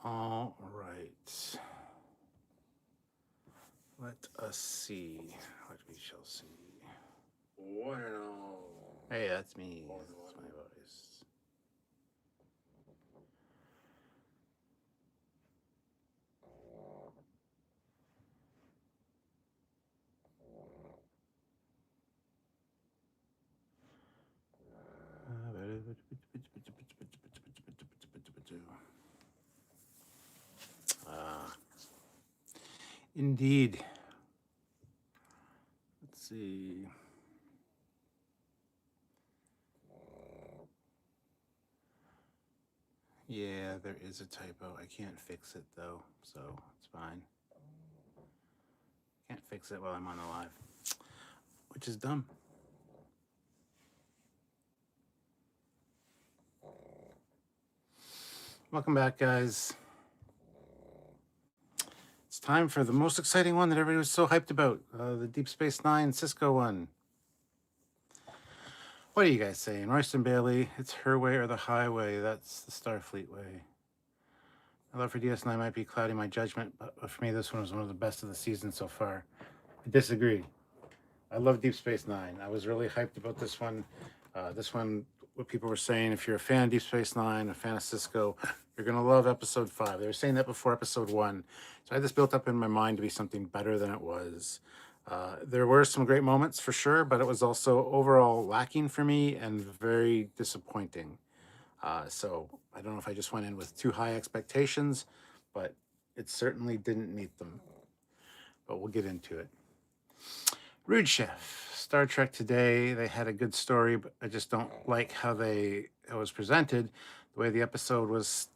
All right. Let us see what we shall see. Bueno. Hey, that's me. That's my voice. Indeed. Let's see. Yeah, there is a typo. I can't fix it though, so it's fine. Can't fix it while I'm on the live, which is dumb. Welcome back, guys. It's time for the most exciting one that everybody was so hyped about, the Deep Space Nine Cisco one. What are you guys saying? Royston Bailey, it's her way or the highway. That's the Starfleet way. My love for DS9 might be clouding my judgment, but for me, this one was one of the best of the season so far. I disagree. I love Deep Space Nine. I was really hyped about this one. What people were saying, if you're a fan of Deep Space Nine, a fan of Cisco, you're going to love episode 5. They were saying that before episode 1. So I had this built up in my mind to be something better than it was. There were some great moments for sure, but it was also overall lacking for me and very disappointing. So I don't know if I just went in with too high expectations, but it certainly didn't meet them. But we'll get into it. Rude Chef, Star Trek Today. They had a good story, but I just don't like how it was presented. The way the episode was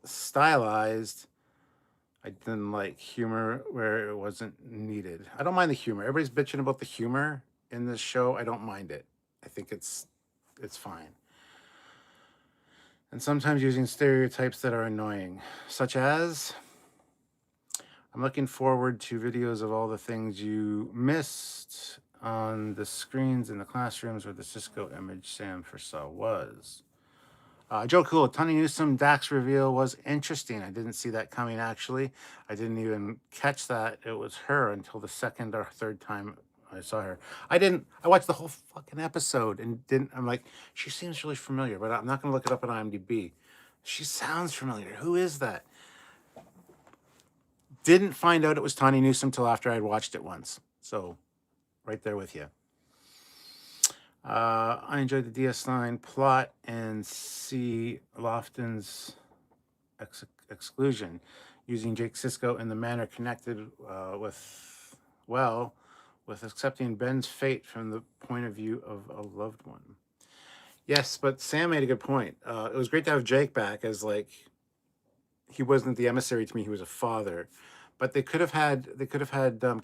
stylized, I didn't like humor where it wasn't needed. I don't mind the humor. Everybody's bitching about the humor in this show. I don't mind it. I think it's fine. And sometimes using stereotypes that are annoying, such as, I'm looking forward to videos of all the things you missed on the screens in the classrooms where the Cisco image Sam foresaw was. Joe Cool, Tony Newsom Dax reveal was interesting. I didn't see that coming, actually. I didn't even catch that it was her until the second or third time I saw her. I watched the whole fucking episode and I'm like, she seems really familiar, but I'm not going to look it up on IMDb. She sounds familiar. Who is that? Didn't find out it was Tawny Newsom till after I'd watched it once. So, right there with you. I enjoyed the DS9 plot and see Lofton's exclusion, using Jake Cisco in the manner connected with accepting Ben's fate from the point of view of a loved one. Yes, but Sam made a good point. It was great to have Jake back as he wasn't the emissary to me; he was a father. But they could have had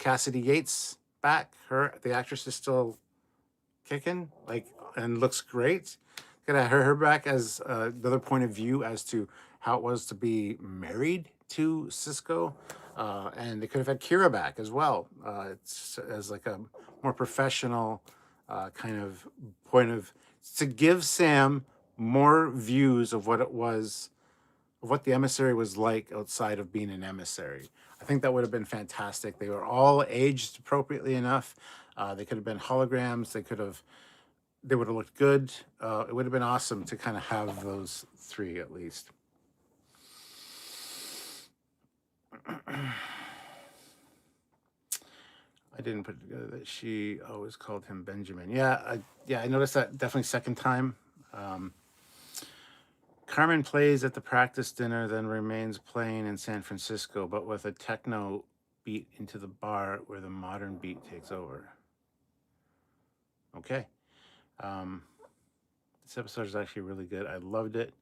Cassidy Yates back. The actress is still kicking, and looks great. Could have her back as another point of view as to how it was to be married to Cisco. And they could have had Kira back as well. It's as like a more professional kind of point of, to give Sam more views of what it was, of what the emissary was like outside of being an emissary. I think that would have been fantastic. They were all aged appropriately enough. They could have been holograms. They would have looked good. It would have been awesome to kind of have those three at least. I didn't put it together that she always called him Benjamin. Yeah, I noticed that definitely second time. Carmen plays at the practice dinner, then remains playing in San Francisco, but with a techno beat into the bar where the modern beat takes over. Okay. This episode is actually really good. I loved it.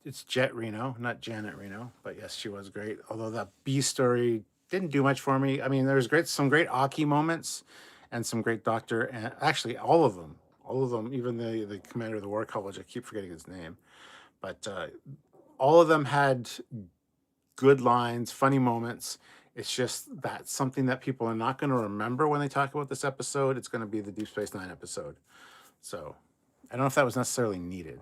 It's Jet Reno, not Janet Reno, but yes, she was great. Although that B story didn't do much for me. I mean, there was some great Aki moments, and some great Doctor, and actually all of them, even the commander of the War College. I keep forgetting his name, but all of them had good lines, funny moments. It's just that something that people are not going to remember when they talk about this episode. It's going to be the Deep Space Nine episode. So I don't know if that was necessarily needed.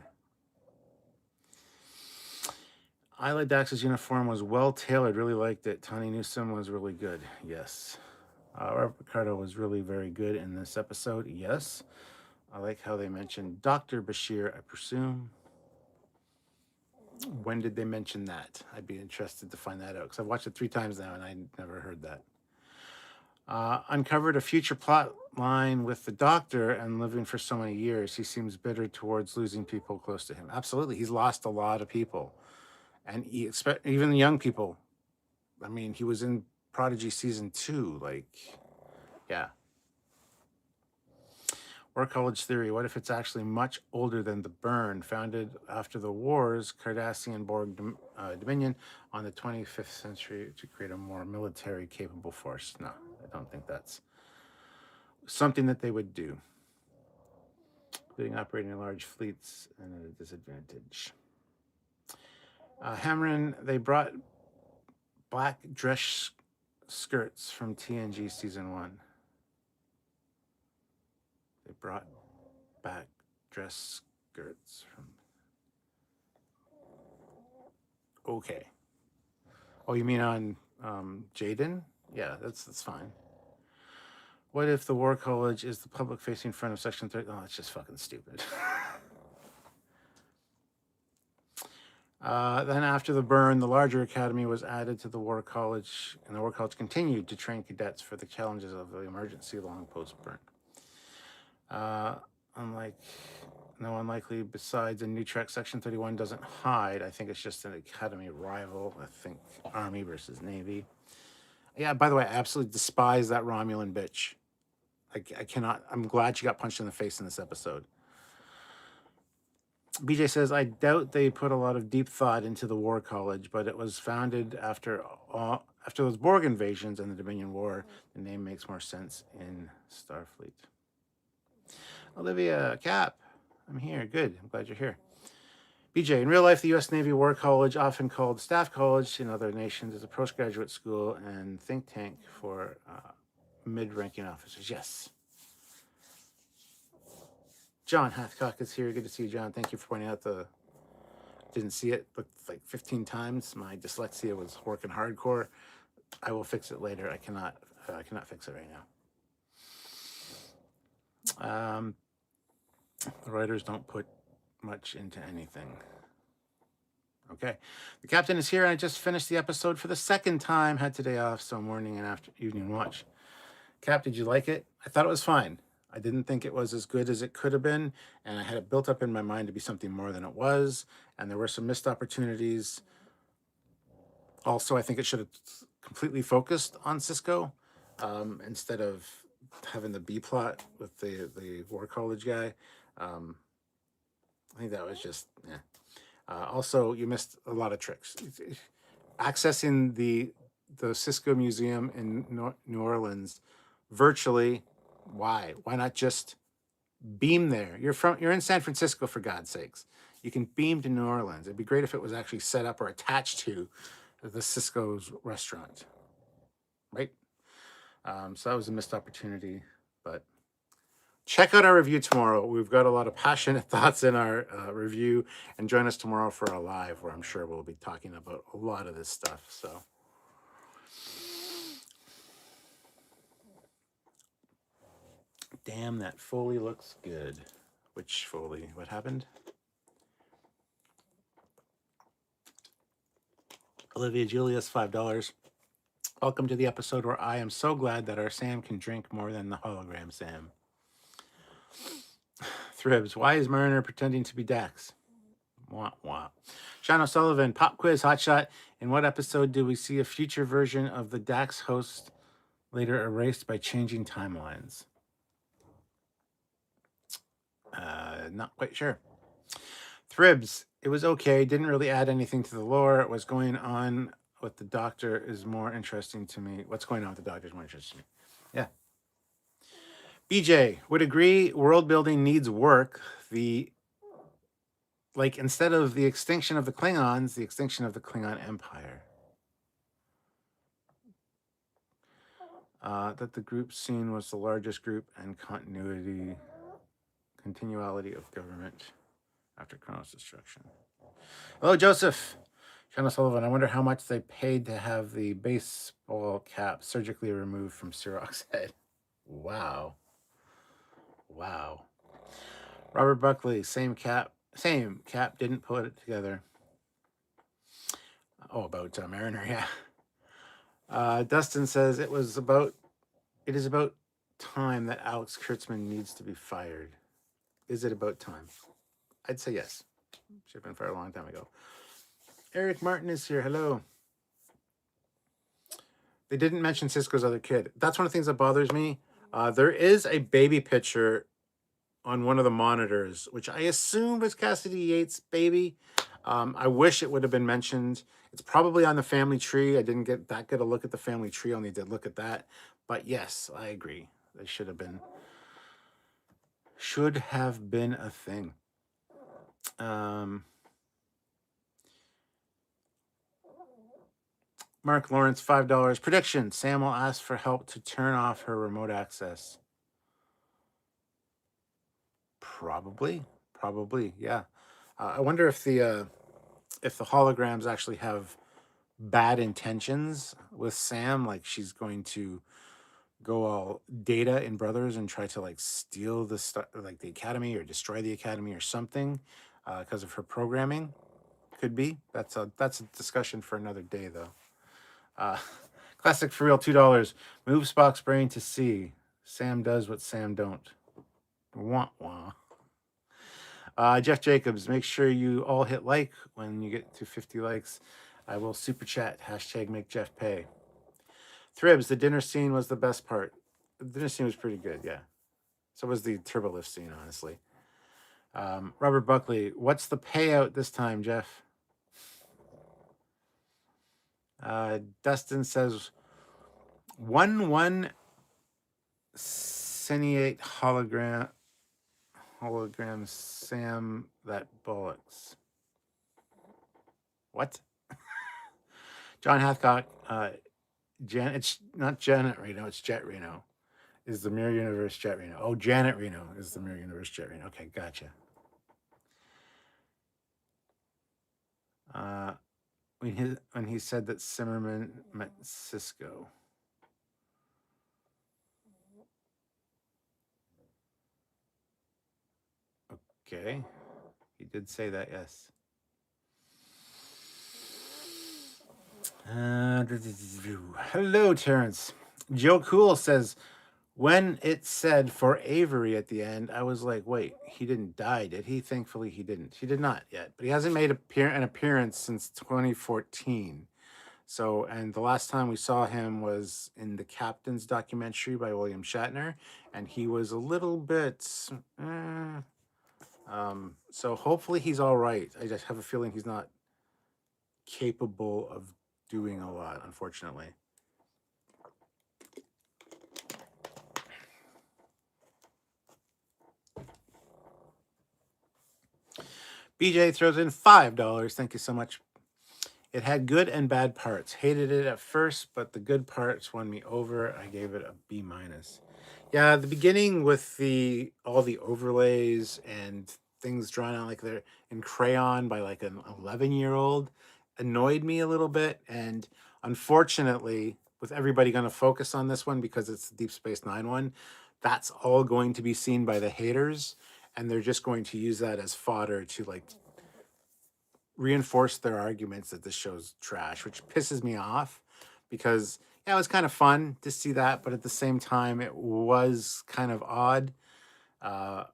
Isla Dax's uniform was well tailored. Really liked it. Tawny Newsom was really good. Yes. Robert Picardo was really very good in this episode. Yes. I like how they mentioned Dr. Bashir, I presume. When did they mention that? I'd be interested to find that out, because I've watched it 3 times now and I never heard that. Uncovered a future plot line with the Doctor, and living for so many years, he seems bitter towards losing people close to him. Absolutely. He's lost a lot of people. And even the young people. I mean, he was in Prodigy season 2. Like, yeah. War College theory. What if it's actually much older than the Burn, founded after the wars, Cardassian Borg Dominion on the 25th century to create a more military capable force? No, I don't think that's something that they would do. Including operating large fleets and at a disadvantage. Hamrin, they brought black dress skirts from TNG season 1. They brought back dress skirts from... Okay. Oh, you mean on Jaden? Yeah, that's fine. What if the War College is the public-facing front of Section 30? Oh, it's just fucking stupid. Then after the Burn, the larger academy was added to the War College, and the War College continued to train cadets for the challenges of the emergency long post-Burn. Unlikely, besides a new Trek, Section 31 doesn't hide. I think it's just an academy rival. I think Army versus Navy. Yeah, by the way, I absolutely despise that Romulan bitch. I cannot. I'm glad she got punched in the face in this episode. BJ says, I doubt they put a lot of deep thought into the War College, but it was founded after those Borg invasions and the Dominion War. The name makes more sense in Starfleet. Olivia, Cap, I'm here. Good. I'm glad you're here. BJ, in real life, the U.S. Navy War College, often called Staff College in other nations, is a postgraduate school and think tank for mid-ranking officers. Yes. John Hathcock is here. Good to see you, John. Thank you for pointing out didn't see it, looked like 15 times. My dyslexia was working hardcore. I will fix it later. I cannot fix it right now. The writers don't put much into anything. Okay. The captain is here, and I just finished the episode for the 2nd time. Had today off, so morning and evening watch. Cap, did you like it? I thought it was fine. I didn't think it was as good as it could have been, and I had it built up in my mind to be something more than it was, and there were some missed opportunities. Also, I think it should have completely focused on Cisco instead of having the B plot with the War College guy. I think that was just, also, you missed a lot of tricks. Accessing the Cisco Museum in New Orleans virtually, why not just beam there? You're in San Francisco, for God's sakes. You can beam to New Orleans. It'd be great if it was actually set up or attached to the Cisco's restaurant, right? So that was a missed opportunity, but check out our review tomorrow. We've got a lot of passionate thoughts in our review, and join us tomorrow for our live, where I'm sure we'll be talking about a lot of this stuff. So damn, that Foley looks good. Which Foley? What happened? Olivia Julius, $5. Welcome to the episode where I am so glad that our Sam can drink more than the hologram Sam. Thribs, why is Mariner pretending to be Dax? Wah, wah. Sean O'Sullivan, pop quiz, hotshot. In what episode do we see a future version of the Dax host later erased by changing timelines? Not quite sure. Thribs, it was okay. Didn't really add anything to the lore. What's going on with the Doctor is more interesting to me. What's going on with the Doctor is more interesting to me. Yeah. BJ would agree. World building needs work. Instead of the extinction of the Klingons, the extinction of the Klingon Empire. That the group scene was the largest group and continuality of government after Kronos' destruction. Hello, Joseph. Shanna Sullivan, I wonder how much they paid to have the baseball cap surgically removed from Siroc's head. Wow. Robert Buckley, same cap, didn't put it together. Oh, about Mariner, yeah. Dustin says it is about time that Alex Kurtzman needs to be fired. Is it about time? I'd say yes. Should have been fired a long time ago. Eric Martin is here. Hello. They didn't mention Cisco's other kid. That's one of the things that bothers me. There is a baby picture on one of the monitors, which I assume was Cassidy Yates' baby. I wish it would have been mentioned. It's probably on the family tree. I didn't get that good a look at the family tree, only did look at that. But yes, I agree. They should have been a thing. Mark Lawrence, $5. Prediction. Sam will ask for help to turn off her remote access. Probably, yeah. I wonder if the holograms actually have bad intentions with Sam, like she's going to go all Data in Brothers and try to steal the the Academy or destroy the Academy or something because of her programming. Could be. That's a discussion for another day, though. Classic for real, $2. Move Spock's brain to C. Sam does what Sam don't. Wah wah. Jeff Jacobs, make sure you all hit like when you get to 50 likes. I will super chat, hashtag make Jeff pay. Thribs, the dinner scene was the best part. The dinner scene was pretty good, yeah. So was the turbolift scene, honestly. Robert Buckley, what's the payout this time, Jeff? Dustin says 1/1 Cineate hologram Sam that bollocks. What? John Hathcock, it's not Janet Reno, it's Jet Reno. Is the Mirror Universe Jet Reno. Oh, Janet Reno is the Mirror Universe Jet Reno. Okay, gotcha. When he said that Zimmerman met Cisco. Okay. He did say that, yes. Hello, Terrence. Joe Cool says, when it said for Avery at the end, I was like, wait, he didn't die, did he? Thankfully, he didn't. He did not yet. But he hasn't made an appearance since 2014. So, and the last time we saw him was in the Captain's documentary by William Shatner, and he was a little bit... so hopefully he's all right. I just have a feeling he's not capable of doing a lot, unfortunately. BJ throws in $5. Thank you so much. It had good and bad parts. Hated it at first, but the good parts won me over. I gave it a B-. Yeah, the beginning with all the overlays and things drawn out like they're in crayon by like an 11-year-old annoyed me a little bit. And unfortunately, with everybody going to focus on this one because it's the Deep Space Nine one, that's all going to be seen by the haters. And they're just going to use that as fodder to reinforce their arguments that this show's trash, which pisses me off because it was kind of fun to see that, but at the same time, it was kind of odd. I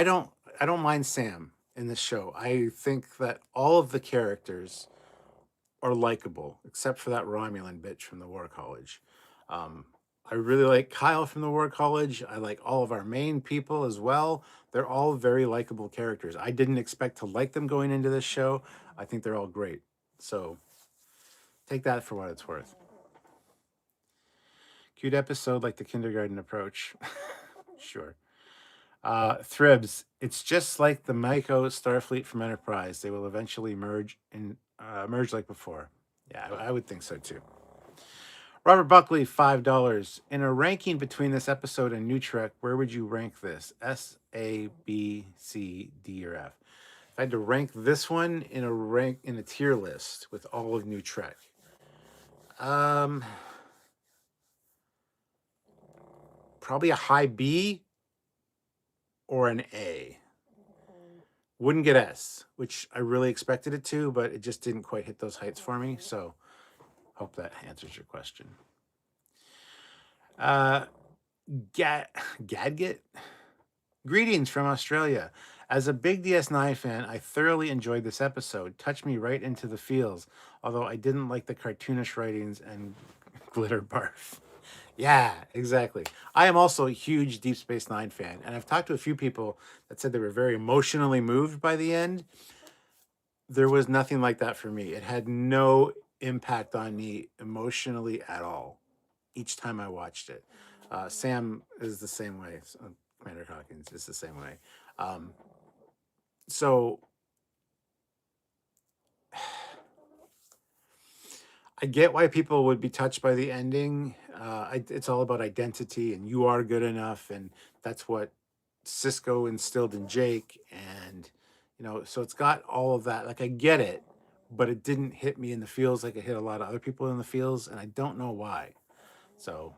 don't mind Sam. in this show. I think that all of the characters are likable, except for that Romulan bitch from the War College. Um, I really like Kyle from the War College. I like all of our main people as well. They're all very likable characters. I didn't expect to like them going into this show. I think they're all great. So take that for what it's worth. Cute episode like the kindergarten approach. Sure. Thribs, it's just like the Mako Starfleet from Enterprise. They will eventually merge like before. Yeah, I would think so too. Robert Buckley, $5. In a ranking between this episode and New Trek, where would you rank this? S, A, B, C, D, or F? If I had to rank this one in a tier list with all of New Trek, probably a high B or an A. Wouldn't get S, which I really expected it to, but it just didn't quite hit those heights for me. So, hope that answers your question. Gadget? Greetings from Australia. As a big DS9 fan, I thoroughly enjoyed this episode. Touched me right into the feels, although I didn't like the cartoonish writings and glitter barf. Yeah, exactly. I am also a huge Deep Space Nine fan, and I've talked to a few people that said they were very emotionally moved by the end. There was nothing like that for me. It had no impact on me emotionally at all each time I watched it. Sam is the same way. Commander Hawkins is the same way. So I get why people would be touched by the ending. It's all about identity, and you are good enough, and that's what Cisco instilled in Jake, and so it's got all of that. Like I get it, but it didn't hit me in the feels like it hit a lot of other people in the feels, and I don't know why. So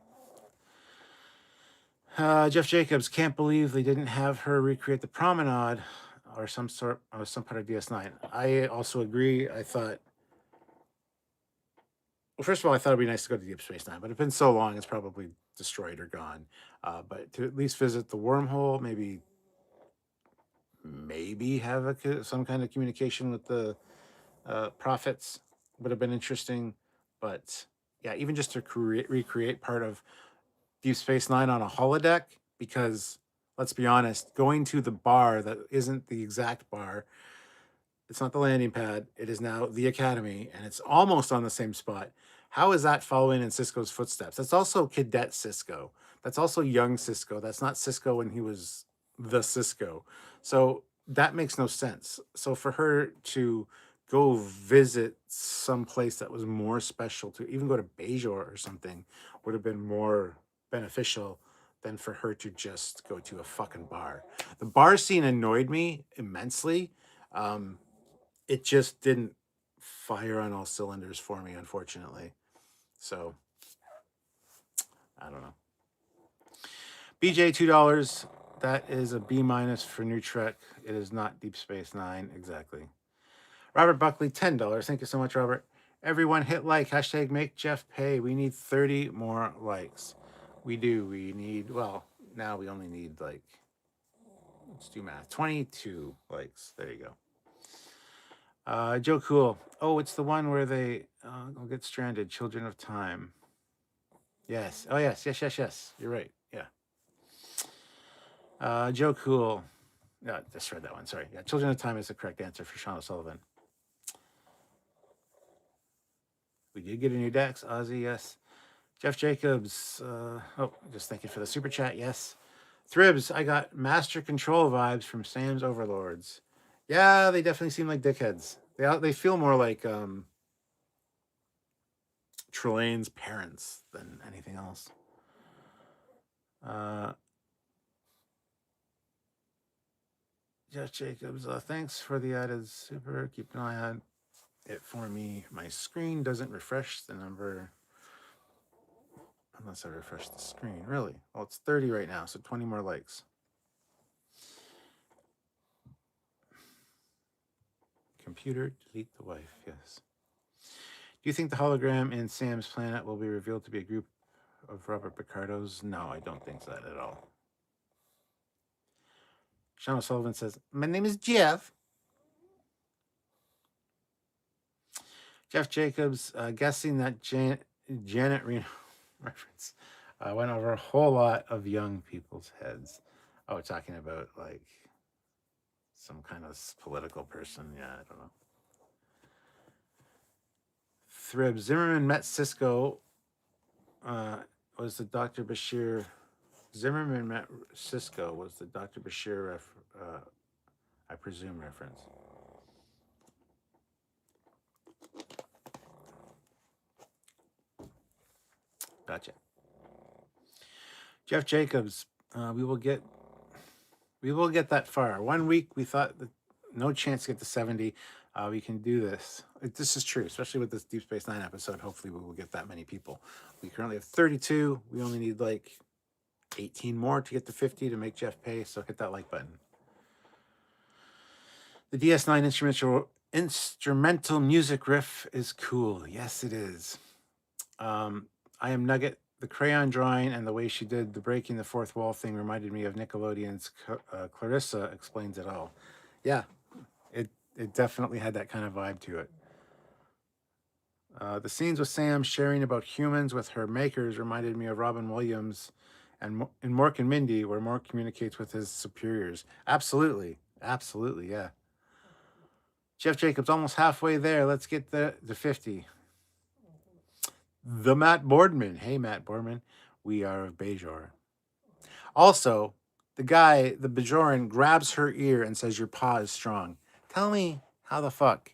Jeff Jacobs, can't believe they didn't have her recreate the promenade or some part of DS9. I also agree. I thought, well, first of all, I thought it'd be nice to go to Deep Space Nine, but it's been so long, it's probably destroyed or gone. But to at least visit the wormhole, maybe have some kind of communication with the prophets would have been interesting. But yeah, even just to recreate part of Deep Space Nine on a holodeck, because let's be honest, going to the bar that isn't the exact bar, it's not the landing pad, it is now the Academy, and it's almost on the same spot. How is that following in Cisco's footsteps? That's also cadet Cisco. That's also young Cisco. That's not Cisco when he was the Cisco. So that makes no sense. So for her to go visit some place that was more special, to even go to Bajor or something, would have been more beneficial than for her to just go to a fucking bar. The bar scene annoyed me immensely. It just didn't fire on all cylinders for me, unfortunately. So I don't know. BJ, $2. That is a B minus for New Trek. It is not Deep Space Nine, exactly. Robert Buckley, $10. Thank you so much, Robert. Everyone hit like, hashtag make Jeff pay. We need 30 more likes. We do. We need, well, now we only need like, let's do math, 22 likes. There you go. Joe Cool. Oh, it's the one where they will get stranded. Children of Time. Yes. Oh, yes. You're right. Yeah. Joe Cool. Yeah, just read that one. Sorry. Yeah, Children of Time is the correct answer for Sean O'Sullivan. We did get a new Dex. Ozzy, yes. Jeff Jacobs. Just thank you for the super chat. Yes. Thribs, I got Master Control vibes from Sam's Overlords. Yeah, they definitely seem like dickheads. They feel more like Trelane's parents than anything else. Jeff Jacobs, thanks for the added super. Keep an eye on it for me. My screen doesn't refresh the number unless I refresh the screen. Really? Well, it's 30 right now, so 20 more likes. Computer, delete the wife. Yes. Do you think the hologram in Sam's planet will be revealed to be a group of Robert Picardos? No, I don't think that at all. Sean O'Sullivan says, my name is Jeff. Jeff Jacobs, guessing that Janet Reno reference went over a whole lot of young people's heads. Oh, we're talking about like some kind of political person. Yeah, I don't know. Thrib Zimmerman met Cisco. Was the Dr. Bashir Zimmerman met Cisco? Was the Dr. Bashir I presume reference? Gotcha. Jeff Jacobs, we will get that far. 1 week we thought that no chance to get to 70. We can do this. This is true, especially with this Deep Space Nine episode. Hopefully we will get that many people. We currently have 32. We only need like 18 more to get to 50 to make Jeff pay. So hit that like button. The DS9 instrumental music riff is cool. Yes, it is. I Am Nugget. The crayon drawing and the way she did the breaking the fourth wall thing reminded me of Nickelodeon's Clarissa Explains It All. Yeah, it definitely had that kind of vibe to it. The scenes with Sam sharing about humans with her makers reminded me of Robin Williams and in Mork and Mindy, where Mork communicates with his superiors. Absolutely, yeah. Jeff Jacobs, almost halfway there. Let's get the 50. The Matt Boardman. Hey, Matt Boardman. We are of Bajor. Also, the guy, the Bajoran, grabs her ear and says, your paw is strong. Tell me how the fuck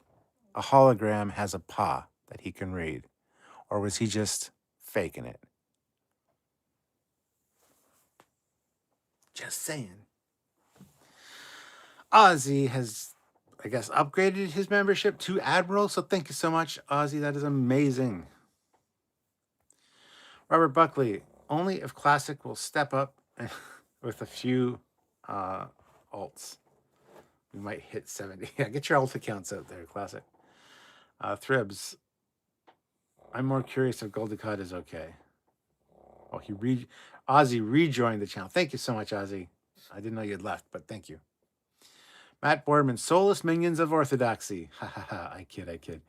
a hologram has a paw that he can read. Or was he just faking it? Just saying. Ozzy has, I guess, upgraded his membership to Admiral. So thank you so much, Ozzy. That is amazing. Robert Buckley, only if Classic will step up and with a few alts, we might hit 70. Yeah, get your alt accounts out there, Classic. Thribs, I'm more curious if Goldicott is okay. Oh, Ozzy rejoined the channel. Thank you so much, Ozzy. I didn't know you had left, but thank you. Matt Boardman, soulless minions of orthodoxy. Ha ha ha, I kid.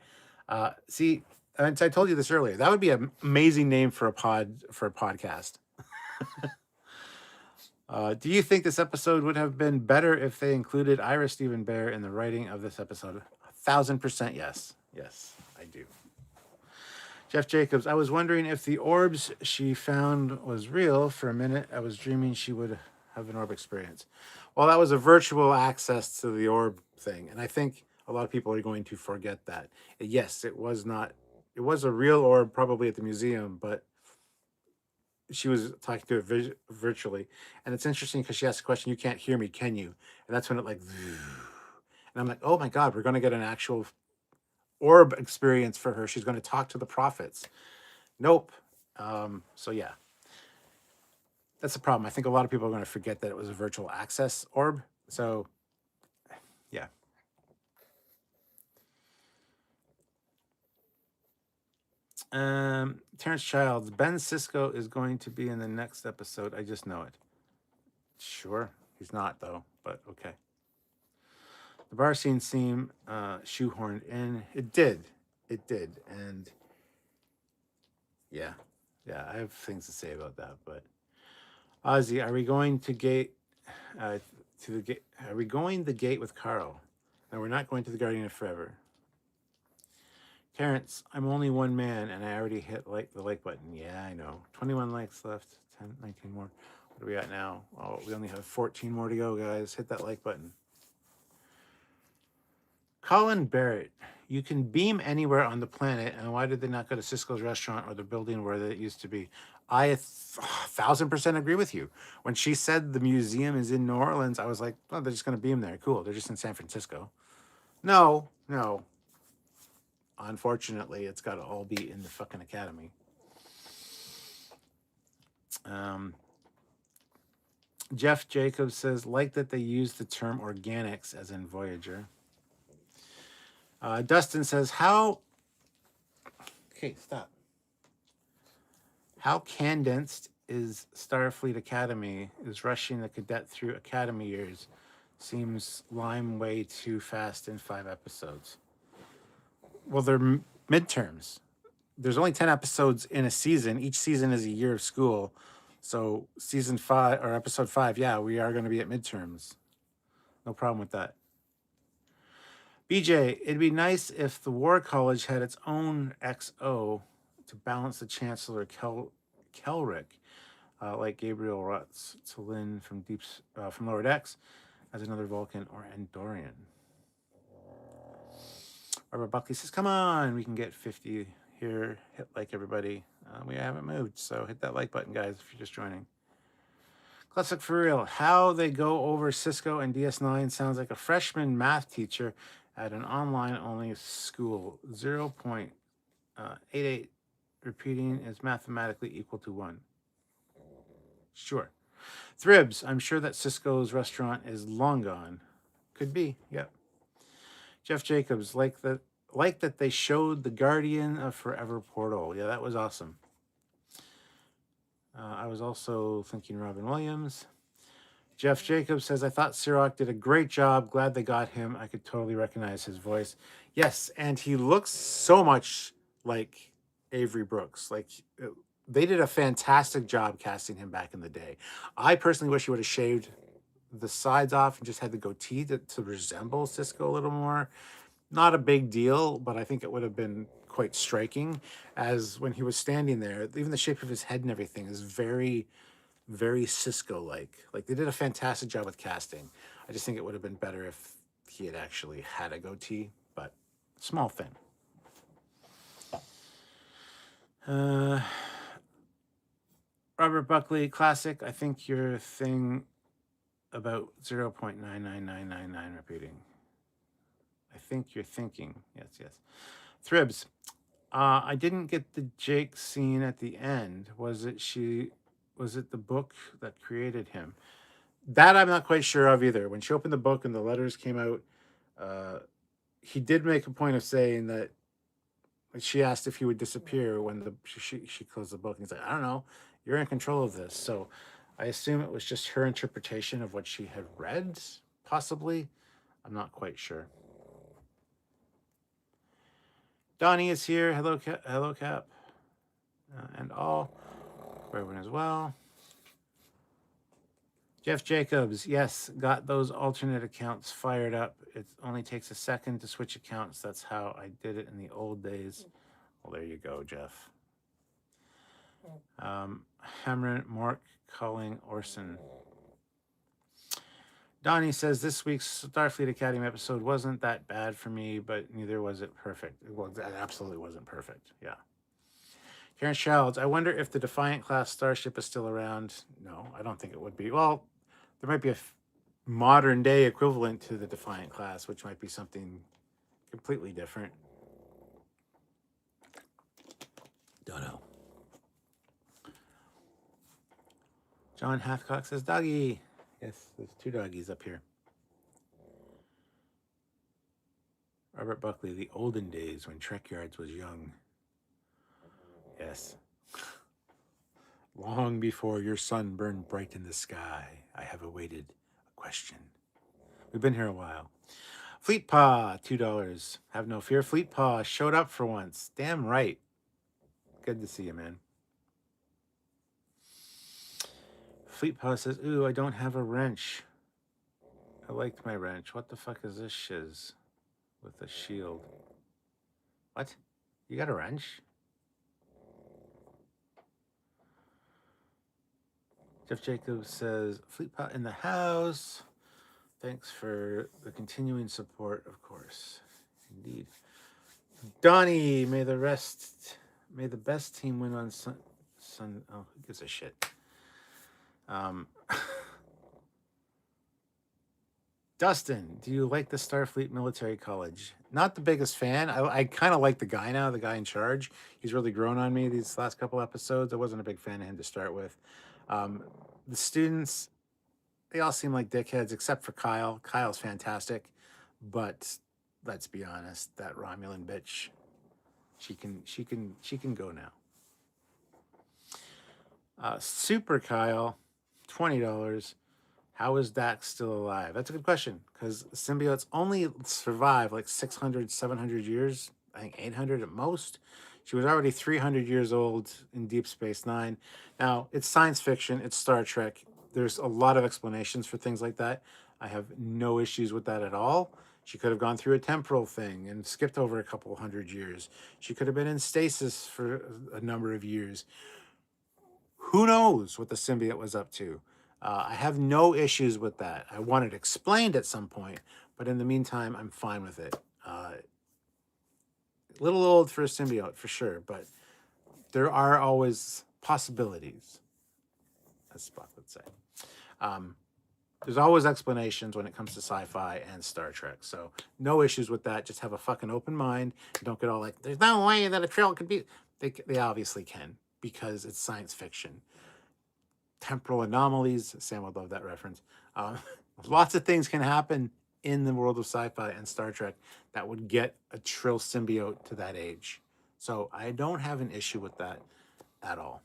See, I told you this earlier. That would be an amazing name for a podcast. Do you think this episode would have been better if they included Ira Stephen Bear in the writing of this episode? 1,000% yes. Yes, I do. Jeff Jacobs, I was wondering if the orbs she found was real. For a minute, I was dreaming she would have an orb experience. Well, that was a virtual access to the orb thing. And I think a lot of people are going to forget that. Yes, it was not. It was a real orb probably at the museum, but she was talking to it virtually. And it's interesting because she asked the question, you can't hear me, can you? And that's when it like, and I'm like, oh my God, we're going to get an actual orb experience for her. She's going to talk to the prophets. Nope. So yeah, that's the problem. I think a lot of people are going to forget that it was a virtual access orb. So yeah. Terrence Childs, Ben Cisco is going to be in the next episode. I just know it. Sure. He's not though, but okay. The bar scene seemed shoehorned in. It did. And yeah, I have things to say about that. But Ozzy, are we going to the gate? Are we going the gate with Carl? No, we're not going to the Guardian of Forever. Terrence, I'm only one man, and I already hit the like button. Yeah, I know. 21 likes left. 10, 19 more. What do we got now? Oh, we only have 14 more to go, guys. Hit that like button. Colin Barrett, you can beam anywhere on the planet, and why did they not go to Cisco's restaurant or the building where it used to be? I 1,000% agree with you. When she said the museum is in New Orleans, I was like, oh, they're just going to beam there. Cool. They're just in San Francisco. No. Unfortunately, it's got to all be in the fucking academy. Jeff Jacobs says, like that they use the term organics as in Voyager. Dustin says, okay, stop. How condensed is Starfleet Academy? Is rushing the cadet through academy years seems lime way too fast in 5 episodes. Well, midterms. There's only 10 episodes in a season. Each season is a year of school. So season 5 or episode 5, yeah, we are going to be at midterms. No problem with that. BJ, it'd be nice if the War College had its own XO to balance the Chancellor Kelrick, like Gabriel Rutz to Lynn from Lower Decks as another Vulcan or Andorian. Robert Buckley says, come on, we can get 50 here. Hit like, everybody. We haven't moved, so hit that like button, guys, if you're just joining. Classic for real. How they go over Cisco and DS9 sounds like a freshman math teacher at an online-only school. 0.88 repeating is mathematically equal to 1. Sure. Thribs, I'm sure that Cisco's restaurant is long gone. Could be, yep. Jeff Jacobs, like that they showed the Guardian of Forever portal. Yeah, that was awesome. I was also thinking Robin Williams. Jeff Jacobs says, I thought Sirach did a great job. Glad they got him. I could totally recognize his voice. Yes, and he looks so much like Avery Brooks. Like, they did a fantastic job casting him back in the day. I personally wish he would have shaved the sides off and just had the goatee to resemble Cisco a little more. Not a big deal, but I think it would have been quite striking, as when he was standing there, even the shape of his head and everything is very, very Cisco-like. Like, they did a fantastic job with casting. I just think it would have been better if he had actually had a goatee, but small thing. Robert Buckley, classic. I think your thing about 0.99999 repeating. I think you're thinking. Yes. Thribs. I didn't get the Jake scene at the end. Was it the book that created him? That I'm not quite sure of either. When she opened the book and the letters came out, he did make a point of saying that she asked if he would disappear when she closed the book. And he's like, I don't know. You're in control of this. So I assume it was just her interpretation of what she had read, possibly. I'm not quite sure. Donnie is here. Hello, Cap. And all. Everyone as well. Jeff Jacobs, yes, got those alternate accounts fired up. It only takes a second to switch accounts. That's how I did it in the old days. Well, there you go, Jeff. Hamron, Mark, Culling, Orson. Donnie says, this week's Starfleet Academy episode wasn't that bad for me, but neither was it perfect. Well, that absolutely wasn't perfect. Yeah. Karen Childs, I wonder if the Defiant class starship is still around. No, I don't think it would be. Well, there might be a modern day equivalent to the Defiant class, which might be something completely different. Don't know. John Hathcock says, doggy. Yes, there's 2 doggies up here. Robert Buckley, the olden days when Trekyards was young. Yes. Long before your sun burned bright in the sky, I have awaited a question. We've been here a while. Fleet Paw, $2. Have no fear. Fleet Paw showed up for once. Damn right. Good to see you, man. Fleet Paw says, ooh, I don't have a wrench. I liked my wrench. What the fuck is this shiz with a shield? What? You got a wrench? Jeff Jacobs says, Fleet Pot in the house. Thanks for the continuing support, of course. Indeed. Donnie, may the best team win on Sun. Oh, who gives a shit? Dustin, do you like the Starfleet Military College? Not the biggest fan. I kind of like the guy now, the guy in charge. He's really grown on me these last couple episodes. I wasn't a big fan of him to start with. The students, they all seem like dickheads except for Kyle. Kyle's fantastic, but let's be honest, that Romulan bitch, she can go now. Super Kyle, $20. How is Dax still alive? That's a good question, because symbiotes only survive like 600, 700 years I think 800 at most. She was already 300 years old in Deep Space Nine. Now, it's science fiction, it's Star Trek. There's a lot of explanations for things like that. I have no issues with that at all. She could have gone through a temporal thing and skipped over a couple hundred years. She could have been in stasis for a number of years. Who knows what the symbiote was up to? I have no issues with that. I want it explained at some point, but in the meantime, I'm fine with it. A little old for a symbiote, for sure, but there are always possibilities, as Spock would say. There's always explanations when it comes to sci-fi and Star Trek, so no issues with that. Just have a fucking open mind. Don't get all like, there's no way that a Trill could be... They obviously can, because it's science fiction. Temporal anomalies, Sam would love that reference. Lots of things can happen in the world of sci-fi and Star Trek that would get a Trill symbiote to that age. So I don't have an issue with that at all.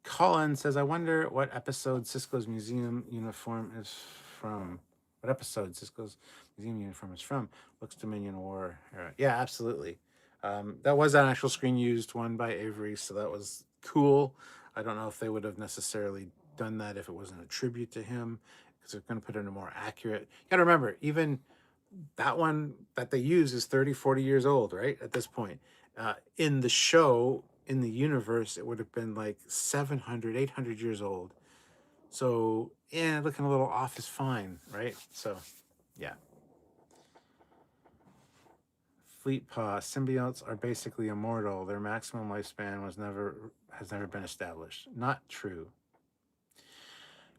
Colin says, I wonder what episode Cisco's museum uniform is from. What episode Cisco's museum uniform is from? Looks Dominion War era. Yeah, absolutely. That was an actual screen used one by Avery, so that was cool. I don't know if they would have necessarily done that if it wasn't a tribute to him, because they're going to put in a more accurate. You got to remember, even that one that they use is 30, 40 years old, right? At this point. In the show, in the universe, it would have been like 700, 800 years old. So, yeah, looking a little off is fine, right? So, yeah. Fleet Paw, symbiotes are basically immortal. Their maximum lifespan has never been established. Not true.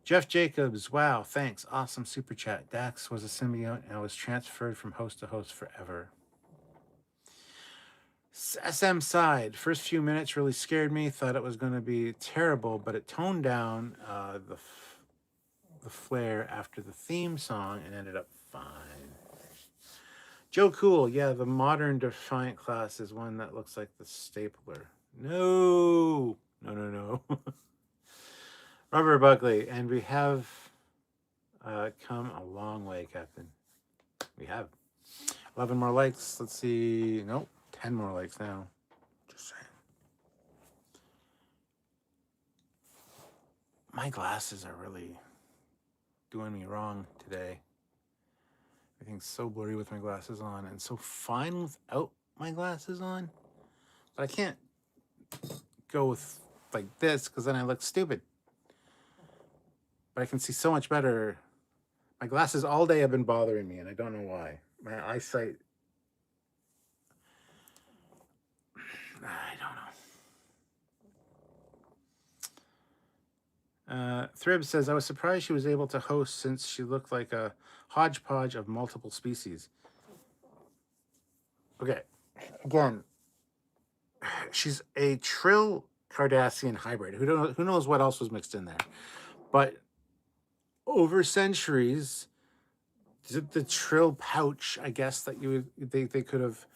Jeff Jacobs, wow, thanks. Awesome super chat. Dax was a symbiote and was transferred from host to host forever. SM Side, first few minutes really scared me. Thought it was going to be terrible, but it toned down the flare after the theme song and ended up fine. Joe Cool, yeah, the modern Defiant class is one that looks like the Stapler. No. Robert Buckley, and we have come a long way, Captain. We have 11 more likes. Let's see. Nope, 10 more likes now. Just saying. My glasses are really doing me wrong today. Everything's so blurry with my glasses on and so fine without my glasses on. But I can't go with like this because then I look stupid. But I can see so much better. My glasses all day have been bothering me and I don't know why. My eyesight, I don't know. Thrib says, I was surprised she was able to host since she looked like a hodgepodge of multiple species. Okay, again, she's a Trill Cardassian hybrid. Who knows what else was mixed in there? But over centuries, the Trill pouch, I guess, that they could have,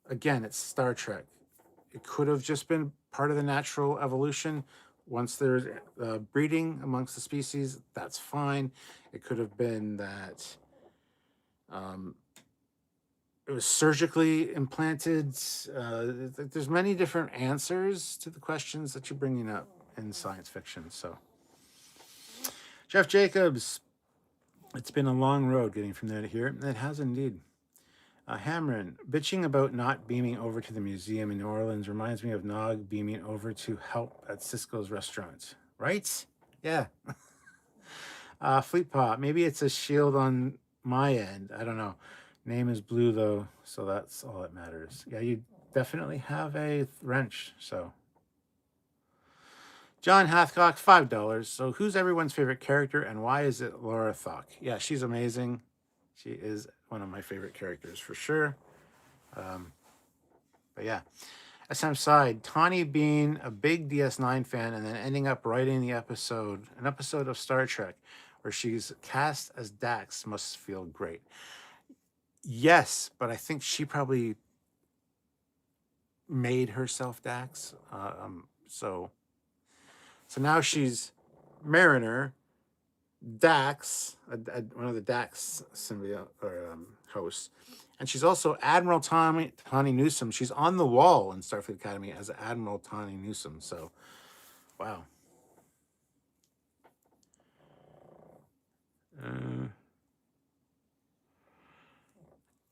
again, it's Star Trek. It could have just been part of the natural evolution. Once there's breeding amongst the species, that's fine. It could have been that it was surgically implanted. There's many different answers to the questions that you're bringing up in science fiction. So, Jeff Jacobs, it's been a long road getting from there to here. It has indeed. Hamron, bitching about not beaming over to the museum in New Orleans reminds me of Nog beaming over to help at Cisco's restaurant. Right? Yeah. Fleet Paw, maybe it's a shield on my end. I don't know. Name is blue, though, so that's all that matters. Yeah, you definitely have a wrench, so. John Hathcock, $5. So who's everyone's favorite character, and why is it Laura Thock? Yeah, she's amazing. She is one of my favorite characters for sure. But yeah. SM Side, Tawny being a big DS9 fan and then ending up writing an episode of Star Trek where she's cast as Dax must feel great. Yes, but I think she probably made herself Dax. So now she's Mariner, Dax, one of the Dax symbiote or hosts, and she's also Admiral Tawny Newsom. She's on the wall in Starfleet Academy as Admiral Tawny Newsom. So, wow.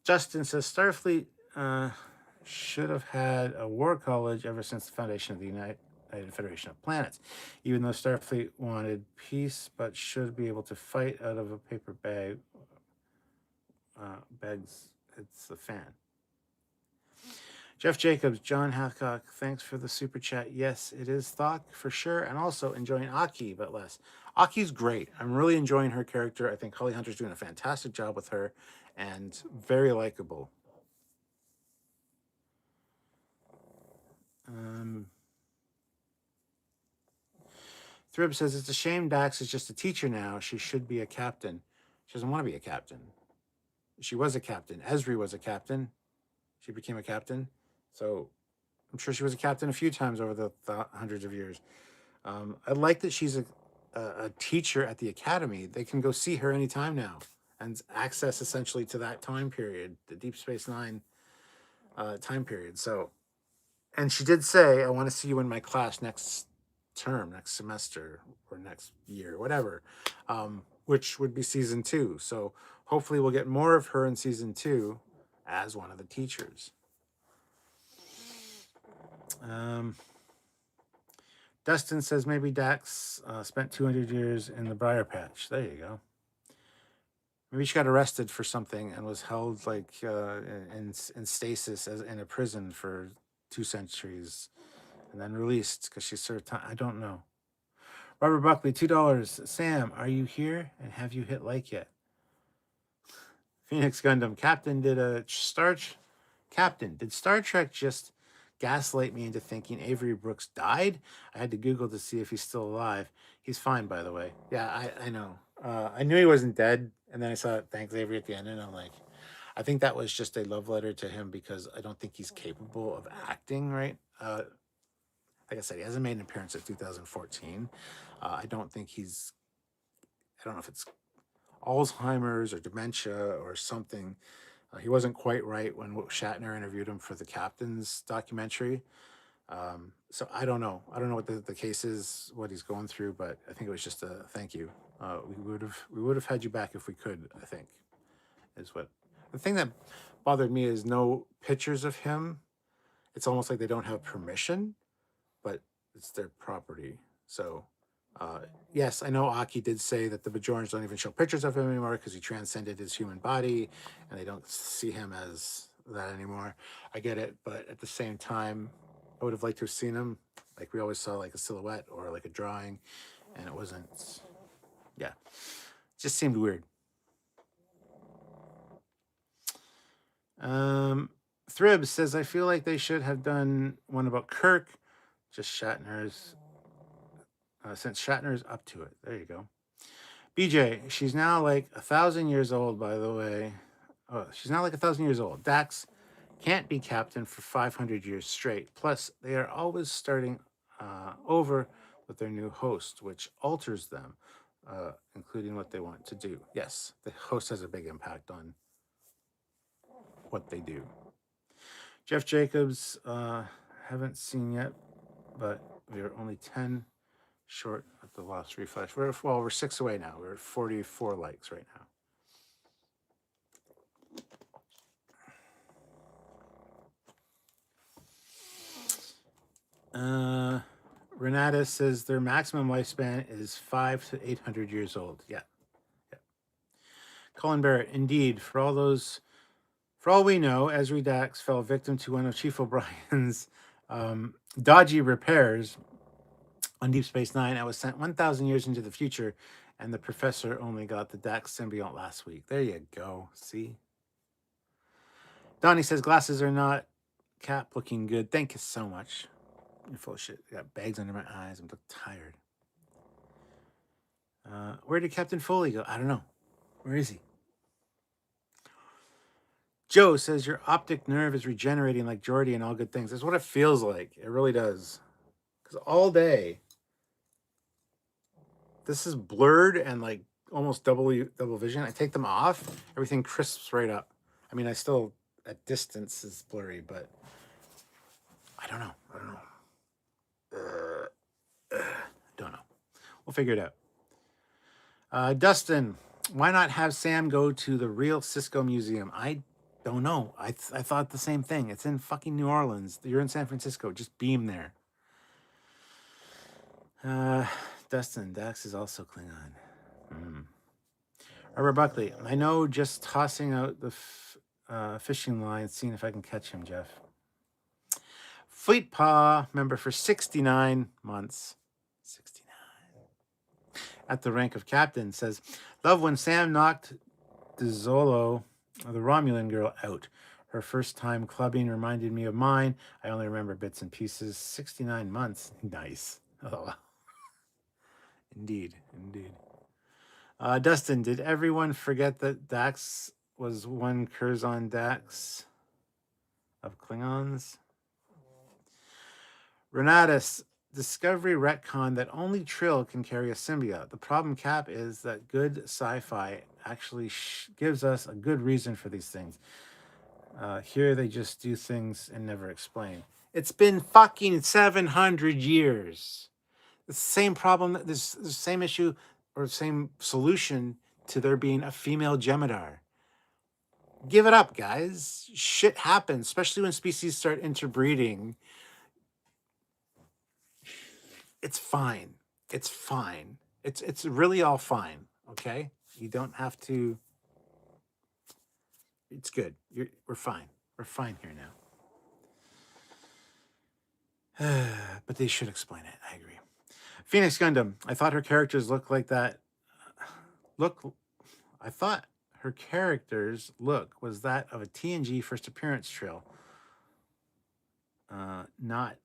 Justin says Starfleet should have had a war college ever since the foundation of the United Federation of Planets. Even though Starfleet wanted peace, but should be able to fight out of a paper bag. Begs, it's the fan. Jeff Jacobs, John Hathcock, thanks for the super chat. Yes, it is Thok for sure, and also enjoying Aki, but less. Aki's great. I'm really enjoying her character. I think Holly Hunter's doing a fantastic job with her, and very likable. Thrib says it's a shame Dax is just a teacher now. She should be a captain. She doesn't want to be a captain. She was a captain. Esri was a captain. She became a captain. So I'm sure she was a captain a few times over the hundreds of years. I like that she's a teacher at the academy. They can go see her anytime now and access essentially to that time period, the Deep Space Nine time period. So, and she did say, I want to see you in my class next term, next semester, or next year, whatever, which would be season 2. So hopefully we'll get more of her in season 2 as one of the teachers. Dustin says maybe Dax spent 200 years in the Briar Patch. There you go. Maybe she got arrested for something and was held like in stasis as in a prison for 2 centuries and then released because she served time. I don't know. Robert Buckley, $2. Sam, are you here? And have you hit like yet? Phoenix Gundam, did Star Trek just gaslight me into thinking Avery Brooks died? I had to Google to see if he's still alive. He's fine, by the way. Yeah, I know. I knew he wasn't dead, and then I saw thanks Avery at the end, and I'm like, I think that was just a love letter to him because I don't think he's capable of acting, right? Like I said, he hasn't made an appearance since 2014. I don't know if it's Alzheimer's or dementia or something. He wasn't quite right when Shatner interviewed him for the Captain's documentary. So I don't know. I don't know what the case is, what he's going through, but I think it was just a thank you. We would have had you back if we could, I think, is what. The thing that bothered me is no pictures of him. It's almost like they don't have permission, but it's their property. So, yes, I know Aki did say that the Bajorans don't even show pictures of him anymore because he transcended his human body and they don't see him as that anymore. I get it, but at the same time, I would have liked to have seen him. Like we always saw like a silhouette or like a drawing, and it wasn't, yeah, it just seemed weird. Thrib says, I feel like they should have done one about Kirk, just Shatner's, since Shatner's up to it. There you go. BJ, she's now like 1,000 years old, by the way. Oh, she's now like 1,000 years old. Dax can't be captain for 500 years straight. Plus, they are always starting over with their new host, which alters them, including what they want to do. Yes, the host has a big impact on what they do. Jeff Jacobs, haven't seen yet, but we are only 10 short of the last refresh. We're 6 away now. We're at 44 likes right now. Renata says their maximum lifespan is 500 to 800 years old. Yeah. Colin Barrett, indeed, for all we know, Esri Dax fell victim to one of Chief O'Brien's dodgy repairs on Deep Space Nine. I was sent 1,000 years into the future, and the professor only got the Dax symbiote last week. There you go. See? Donnie says glasses are not cap looking good. Thank you so much. You're full of shit. I got bags under my eyes. I'm tired. Where did Captain Foley go? I don't know. Where is he? Joe says your optic nerve is regenerating like Geordi and all good things. That's what it feels like. It really does. Because all day, this is blurred and like almost double vision. I take them off, everything crisps right up. I mean, I still at distance is blurry, but I don't know. Don't know. We'll figure it out. Dustin, why not have Sam go to the real Cisco Museum? I don't know. I thought the same thing. It's in fucking New Orleans. You're in San Francisco. Just beam there. Dustin, Dax is also Klingon. Robert Buckley, I know just tossing out the fishing line, seeing if I can catch him, Jeff. Fleet Paw, member for 69 months. 69. At the rank of captain, says, love when Sam knocked DeZolo, the Romulan girl, out. Her first time clubbing reminded me of mine. I only remember bits and pieces. 69 months. Nice. Oh. Indeed. Dustin, did everyone forget that Dax was one Curzon Dax of Klingons? Renatus, Discovery retcon that only Trill can carry a symbiote. The problem, Cap, is that good sci-fi actually gives us a good reason for these things. Here they just do things and never explain. It's been fucking 700 years. The same problem, the same issue or same solution to there being a female Jem'Hadar. Give it up, guys. Shit happens, especially when species start interbreeding. It's fine. It's really all fine. Okay, you don't have to. It's good. We're fine. We're fine here now. But they should explain it. I agree. Phoenix Gundam. I thought her characters looked like that. I thought her character's look was that of a TNG first appearance Trill. Not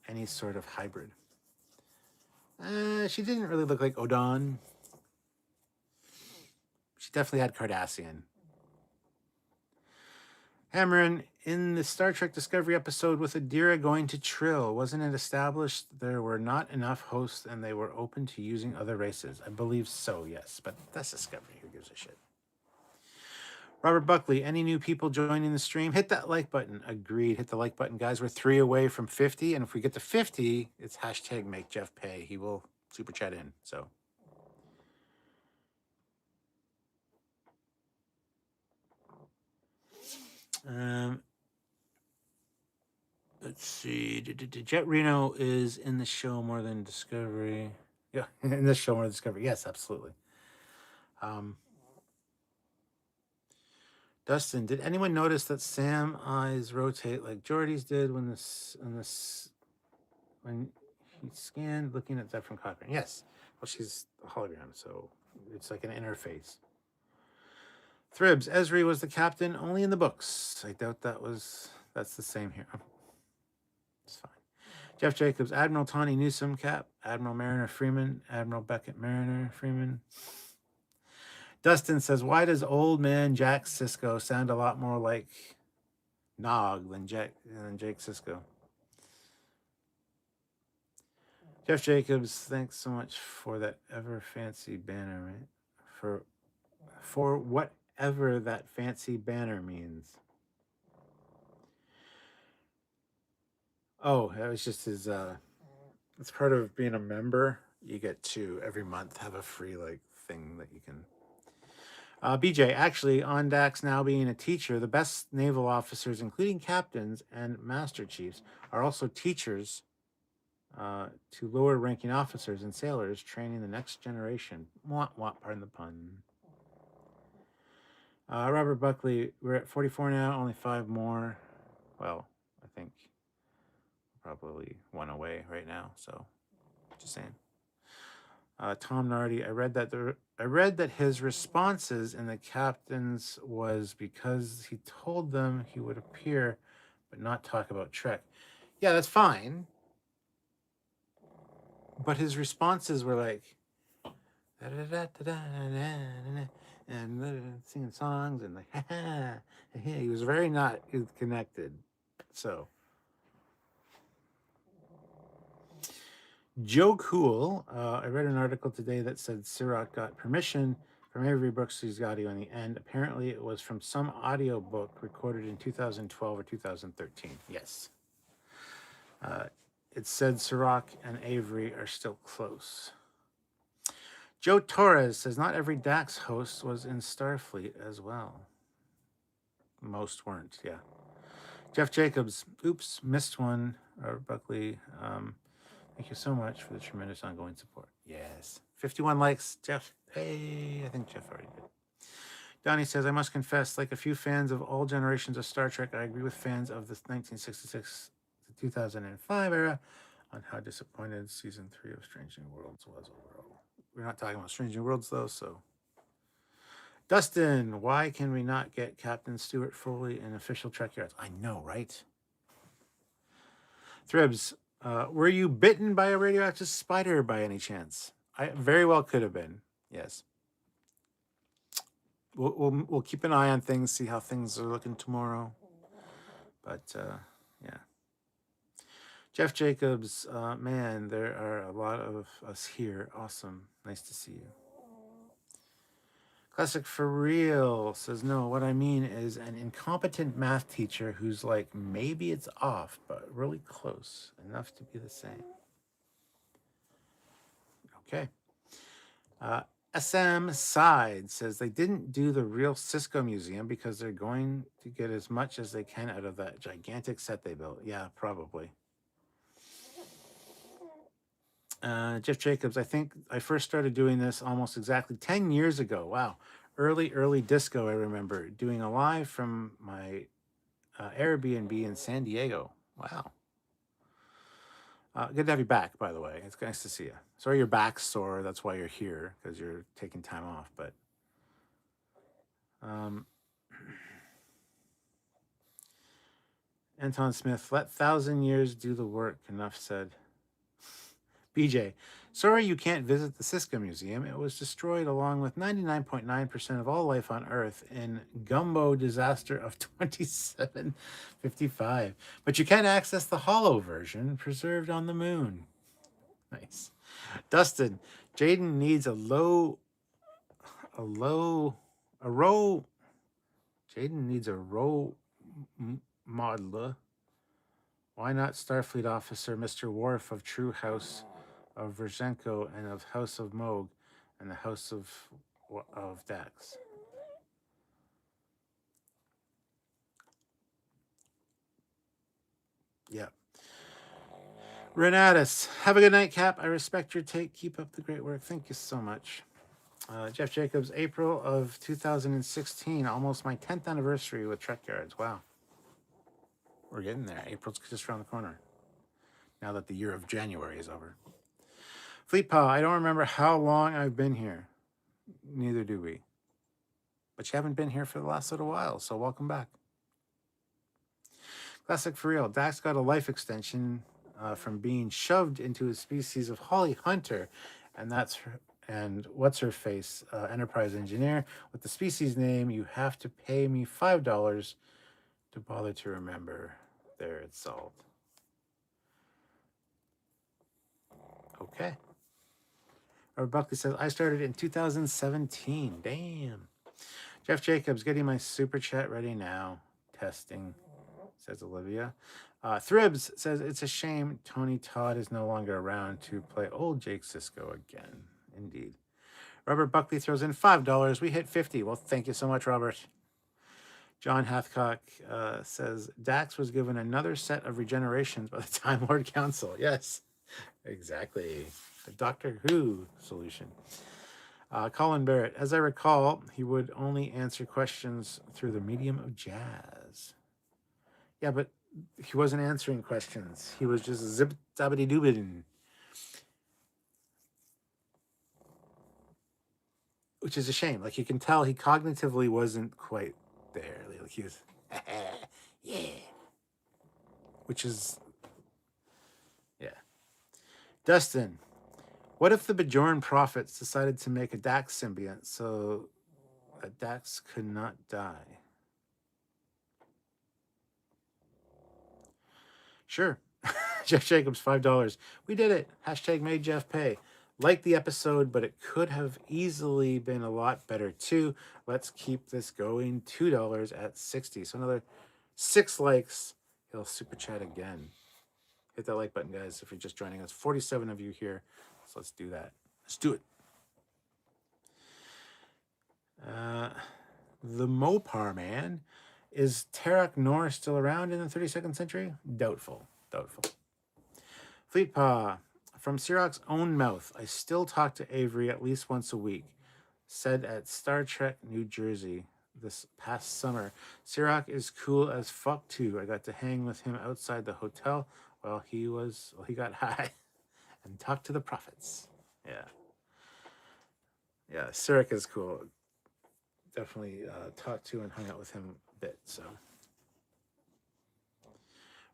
any sort of hybrid. She didn't really look like Odon. She definitely had Cardassian. Hammerin, in the Star Trek Discovery episode with Adira going to Trill, wasn't it established there were not enough hosts and they were open to using other races? I believe so, yes. But that's Discovery. Who gives a shit? Robert Buckley, any new people joining the stream? Hit that like button. Agreed. Hit the like button, guys. We're 3 away from 50. And if we get to 50, it's hashtag make Jeff pay. He will super chat in. So. Let's see. Jet Reno is in the show more than Discovery. Yeah, in this show more than Discovery. Yes, absolutely. Dustin, did anyone notice that Sam eyes rotate like Geordie's did when he scanned looking at that from Cochrane? Yes. Well, she's a hologram, so it's like an interface. Thribs, Esri was the captain only in the books. I doubt that's the same here. It's fine. Jeff Jacobs, Admiral Tawny Newsom, Cap, Admiral Mariner Freeman, Admiral Beckett Mariner Freeman. Dustin says, why does old man Jack Cisco sound a lot more like Nog than Jake Cisco? Jeff Jacobs, thanks so much for that ever fancy banner, right? For whatever that fancy banner means. Oh, that was just his it's part of being a member. You get to every month have a free thing that you can. BJ, actually, on Dax now being a teacher, the best naval officers, including captains and master chiefs, are also teachers to lower ranking officers and sailors, training the next generation. Pardon the pun. Robert Buckley, we're at 44 now, only 5 more. Well, I think probably 1 away right now, so just saying. Tom Nardi, I read that his responses in the captain's was because he told them he would appear but not talk about Trek. Yeah, that's fine. But his responses were like and singing songs and he was very not connected. So Joe Cool. I read an article today that said Sirach got permission from Avery Brooks to use audio in the end. Apparently, it was from some audio book recorded in 2012 or 2013. Yes. It said Sirach and Avery are still close. Joe Torres says not every Dax host was in Starfleet as well. Most weren't, yeah. Jeff Jacobs, oops, missed one. Buckley, thank you so much for the tremendous ongoing support. Yes. 51 likes, Jeff. Hey, I think Jeff already did. Donnie says, I must confess, like a few fans of all generations of Star Trek, I agree with fans of the 1966 to 2005 era on how disappointed season 3 of Strange New Worlds was overall. We're not talking about Strange New Worlds, though, so. Dustin, why can we not get Captain Stuart Foley in official Trekyards? I know, right? Thribs, were you bitten by a radioactive spider by any chance? I very well could have been, yes. We'll keep an eye on things, see how things are looking tomorrow. But, yeah. Jeff Jacobs, man, there are a lot of us here. Awesome. Nice to see you. Classic for Real says, no, what I mean is an incompetent math teacher who's like, maybe it's off, but really close, enough to be the same. Okay. SM Side says they didn't do the real Cisco museum because they're going to get as much as they can out of that gigantic set they built. Yeah, probably. Jeff Jacobs, I think I first started doing this almost exactly 10 years ago. Wow. Early disco, I remember doing a live from my Airbnb in San Diego. Wow. Good to have you back, by the way. It's nice to see you. Sorry your back's sore. That's why you're here, because you're taking time off. But Anton Smith, let 1,000 years do the work. Enough said. BJ, sorry you can't visit the Cisco Museum. It was destroyed along with 99.9% of all life on Earth in Gumbo disaster of 2755. But you can access the hollow version preserved on the moon. Nice. Dustin, Jaden needs a row. Jaden needs a row modeler. Why not Starfleet officer Mr. Worf of True House of Verzhenko and of House of Moog and the House of Dax? Yeah. Renatus, have a good night, Cap. I respect your take. Keep up the great work. Thank you so much. Jeff Jacobs, April of 2016, almost my 10th anniversary with Trekyards. Wow. We're getting there. April's just around the corner. Now that the year of January is over. Fleet Paw, I don't remember how long I've been here. Neither do we. But you haven't been here for the last little while, so welcome back. Classic for Real, Dax got a life extension from being shoved into a species of Holly Hunter, and what's her face, Enterprise engineer with the species name. You have to pay me $5 to bother to remember. There, it's solved. Okay. Robert Buckley says, I started in 2017. Damn. Jeff Jacobs, getting my super chat ready now. Testing, says Olivia. Thribs says, it's a shame Tony Todd is no longer around to play old Jake Cisco again. Indeed. Robert Buckley throws in $5. We hit 50. Well, thank you so much, Robert. John Hathcock says, Dax was given another set of regenerations by the Time Lord Council. Yes, exactly. The Doctor Who solution. Colin Barrett, as I recall, he would only answer questions through the medium of jazz. Yeah, but he wasn't answering questions. He was just zip zabbity doobidin. Which is a shame. Like, you can tell he cognitively wasn't quite there. Like, he was, yeah. Which is, yeah. Dustin, what if the Bajoran prophets decided to make a Dax symbiont so that Dax could not die? Sure. Jeff Jacobs, $5. We did it. Hashtag made Jeff pay. Like the episode, but it could have easily been a lot better too. Let's keep this going. $2 at 60. So another 6 likes. He'll super chat again. Hit that like button, guys, if you're just joining us. 47 of you here. So let's do that. Let's do it. The Mopar man. Is Tarak Nor still around in the 32nd century? Doubtful. Doubtful. Fleetpaw. From Sirach's own mouth, I still talk to Avery at least once a week. Said at Star Trek, New Jersey this past summer. Sirach is cool as fuck too. I got to hang with him outside the hotel while he got high and talked to the prophets. Yeah. Yeah, Sirach is cool. Definitely talked to and hung out with him a bit. So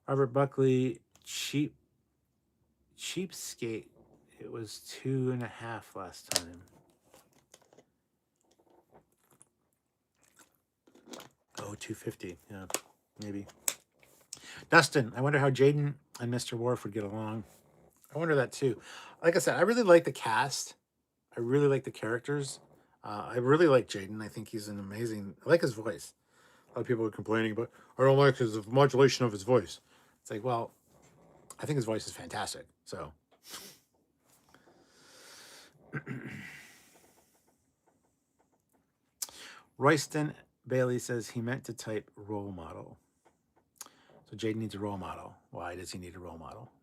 Robert Buckley, cheapskate. It was 2.5 last time. Oh, 250. Yeah, maybe. Dustin, I wonder how Jaden and Mr. Worf would get along. I wonder that too. Like I said, I really like the cast. I really like the characters. I really like Jaden. I think he's an amazing. I like his voice. A lot of people are complaining, but I don't like his modulation of his voice. It's like, well, I think his voice is fantastic. So, Royston Bailey says he meant to type role model. So Jaden needs a role model. Why does he need a role model?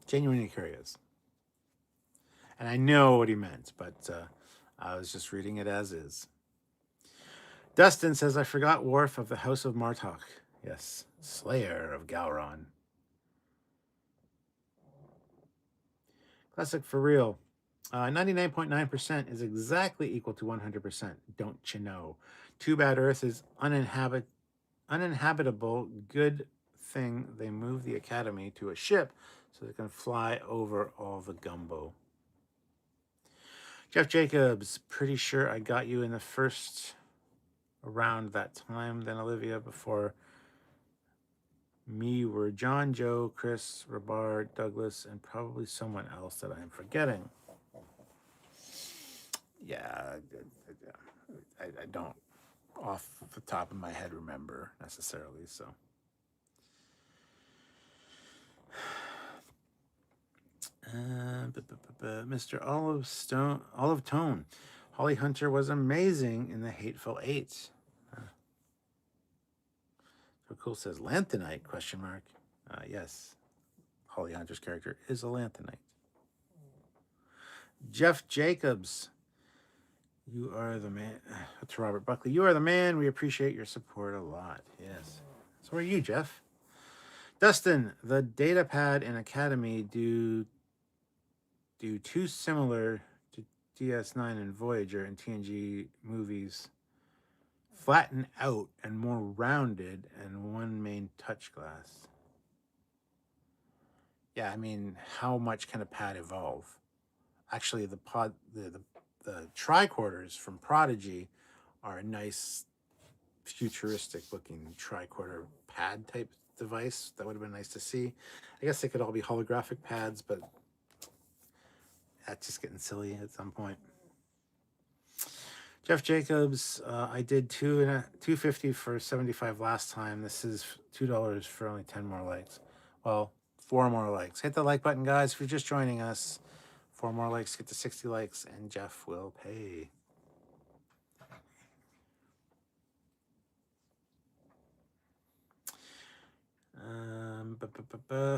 Genuinely curious. And I know what he meant, but I was just reading it as is. Dustin says, I forgot Worf of the House of Martok. Yes, Slayer of Gowron. Classic for real. 99.9% is exactly equal to 100%. Don't you know? Too bad Earth is uninhabitable. Good thing they moved the Academy to a ship so they can fly over all the gumbo. Jeff Jacobs, pretty sure I got you in the first around that time. Then Olivia, before me were John, Joe, Chris, Rabar, Douglas, and probably someone else that I'm forgetting. Yeah, I don't off the top of my head remember necessarily, so. Mr. Olive Tone. Holly Hunter was amazing in The Hateful Eight. So cool says Lanthanite, ? Yes. Holly Hunter's character is a Lanthanite. Jeff Jacobs. You are the man. To Robert Buckley. You are the man. We appreciate your support a lot. Yes. So are you, Jeff. Dustin, the data pad in Academy do too similar to DS9 and Voyager and TNG movies. Flatten out and more rounded and one main touch glass. Yeah, I mean, how much can a pad evolve? Actually, the tricorders from Prodigy are a nice futuristic looking tricorder pad type device. That would have been nice to see. I guess they could all be holographic pads, but that's just getting silly at some point. Jeff Jacobs, I did $2.50 for 75 last time. This is $2 for only 10 more likes. Well, 4 more likes. Hit the like button, guys, if you're just joining us. 4 more likes, get to 60 likes, and Jeff will pay.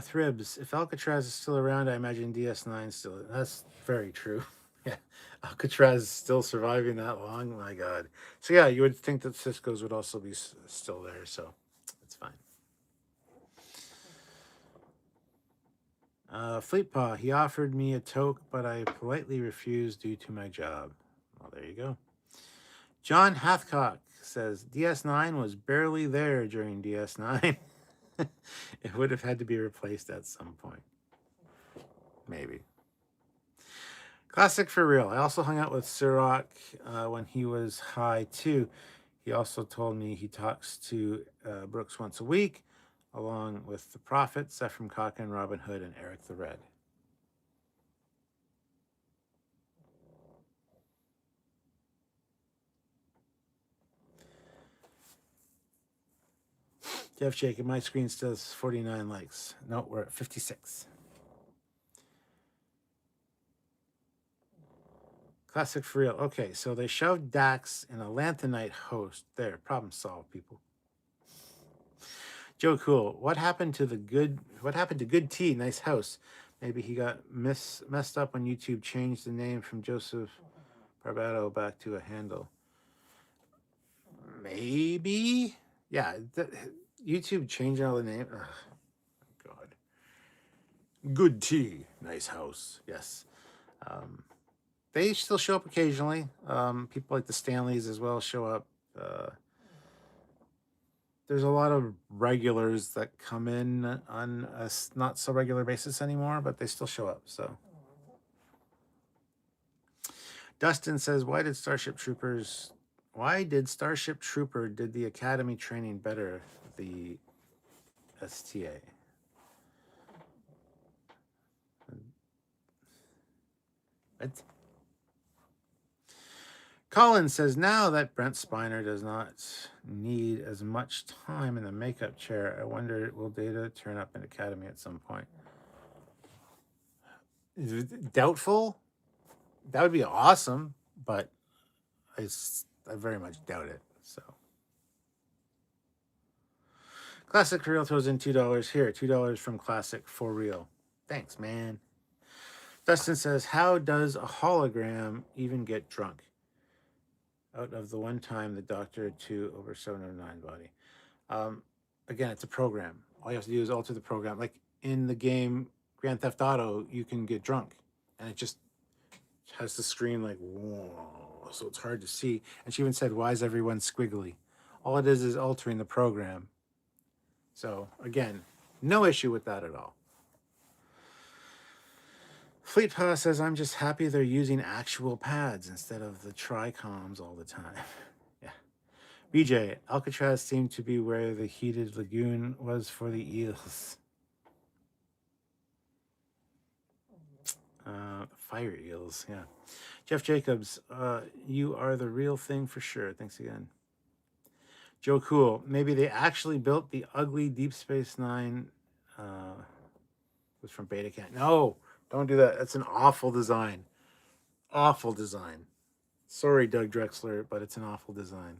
Thribs. If Alcatraz is still around, I imagine DS9 still. That's very true. Yeah, Alcatraz is still surviving that long. My God. So yeah, you would think that Cisco's would also be still there. So it's fine. Fleetpaw. He offered me a toke, but I politely refused due to my job. Well, there you go. John Hathcock says DS9 was barely there during DS9. It would have had to be replaced at some point. Maybe. Classic for real. I also hung out with Sirach when he was high too. He also told me he talks to Brooks once a week. along with the Prophets, Ephraim Cochran, Robin Hood, and Eric the Red. Jeff Jacob, my screen still has 49 likes. No, we're at 56. Classic for real. Okay, so they shoved Dax in a lanthanite host. There, problem solved, people. Joe Cool, what happened to Good Tea? Nice house. Maybe he got messed up on YouTube, changed the name from Joseph Barbato back to a handle. Maybe? Yeah, YouTube changing all the name. Ugh, God. Good Tea. Nice house. Yes. They still show up occasionally. People like the Stanleys as well show up. There's a lot of regulars that come in on a not so regular basis anymore, but they still show up. So Dustin says, why did Starship Trooper did the academy training better, the STA? What? Colin says, now that Brent Spiner does not need as much time in the makeup chair, I wonder, will Data turn up in Academy at some point? Doubtful? That would be awesome, but I very much doubt it. So, Classic for real throws in $2 here. $2 from Classic for real. Thanks, man. Dustin says, how does a hologram even get drunk? Out of the one time the Doctor 2 over 709 body. Again, it's a program. All you have to do is alter the program. Like in the game Grand Theft Auto, you can get drunk, and it just has the screen like, whoa, so it's hard to see. And she even said, why is everyone squiggly? All it is altering the program. So again, no issue with that at all. Fleet Paw says, I'm just happy they're using actual pads instead of the tricoms all the time. Yeah. BJ, Alcatraz seemed to be where the heated lagoon was for the eels. Fire eels, yeah. Jeff Jacobs, you are the real thing for sure. Thanks again. Joe Cool, maybe they actually built the ugly Deep Space Nine. Was from Beta Cat. No, don't do that. That's an awful design. Awful design. Sorry, Doug Drexler, but it's an awful design.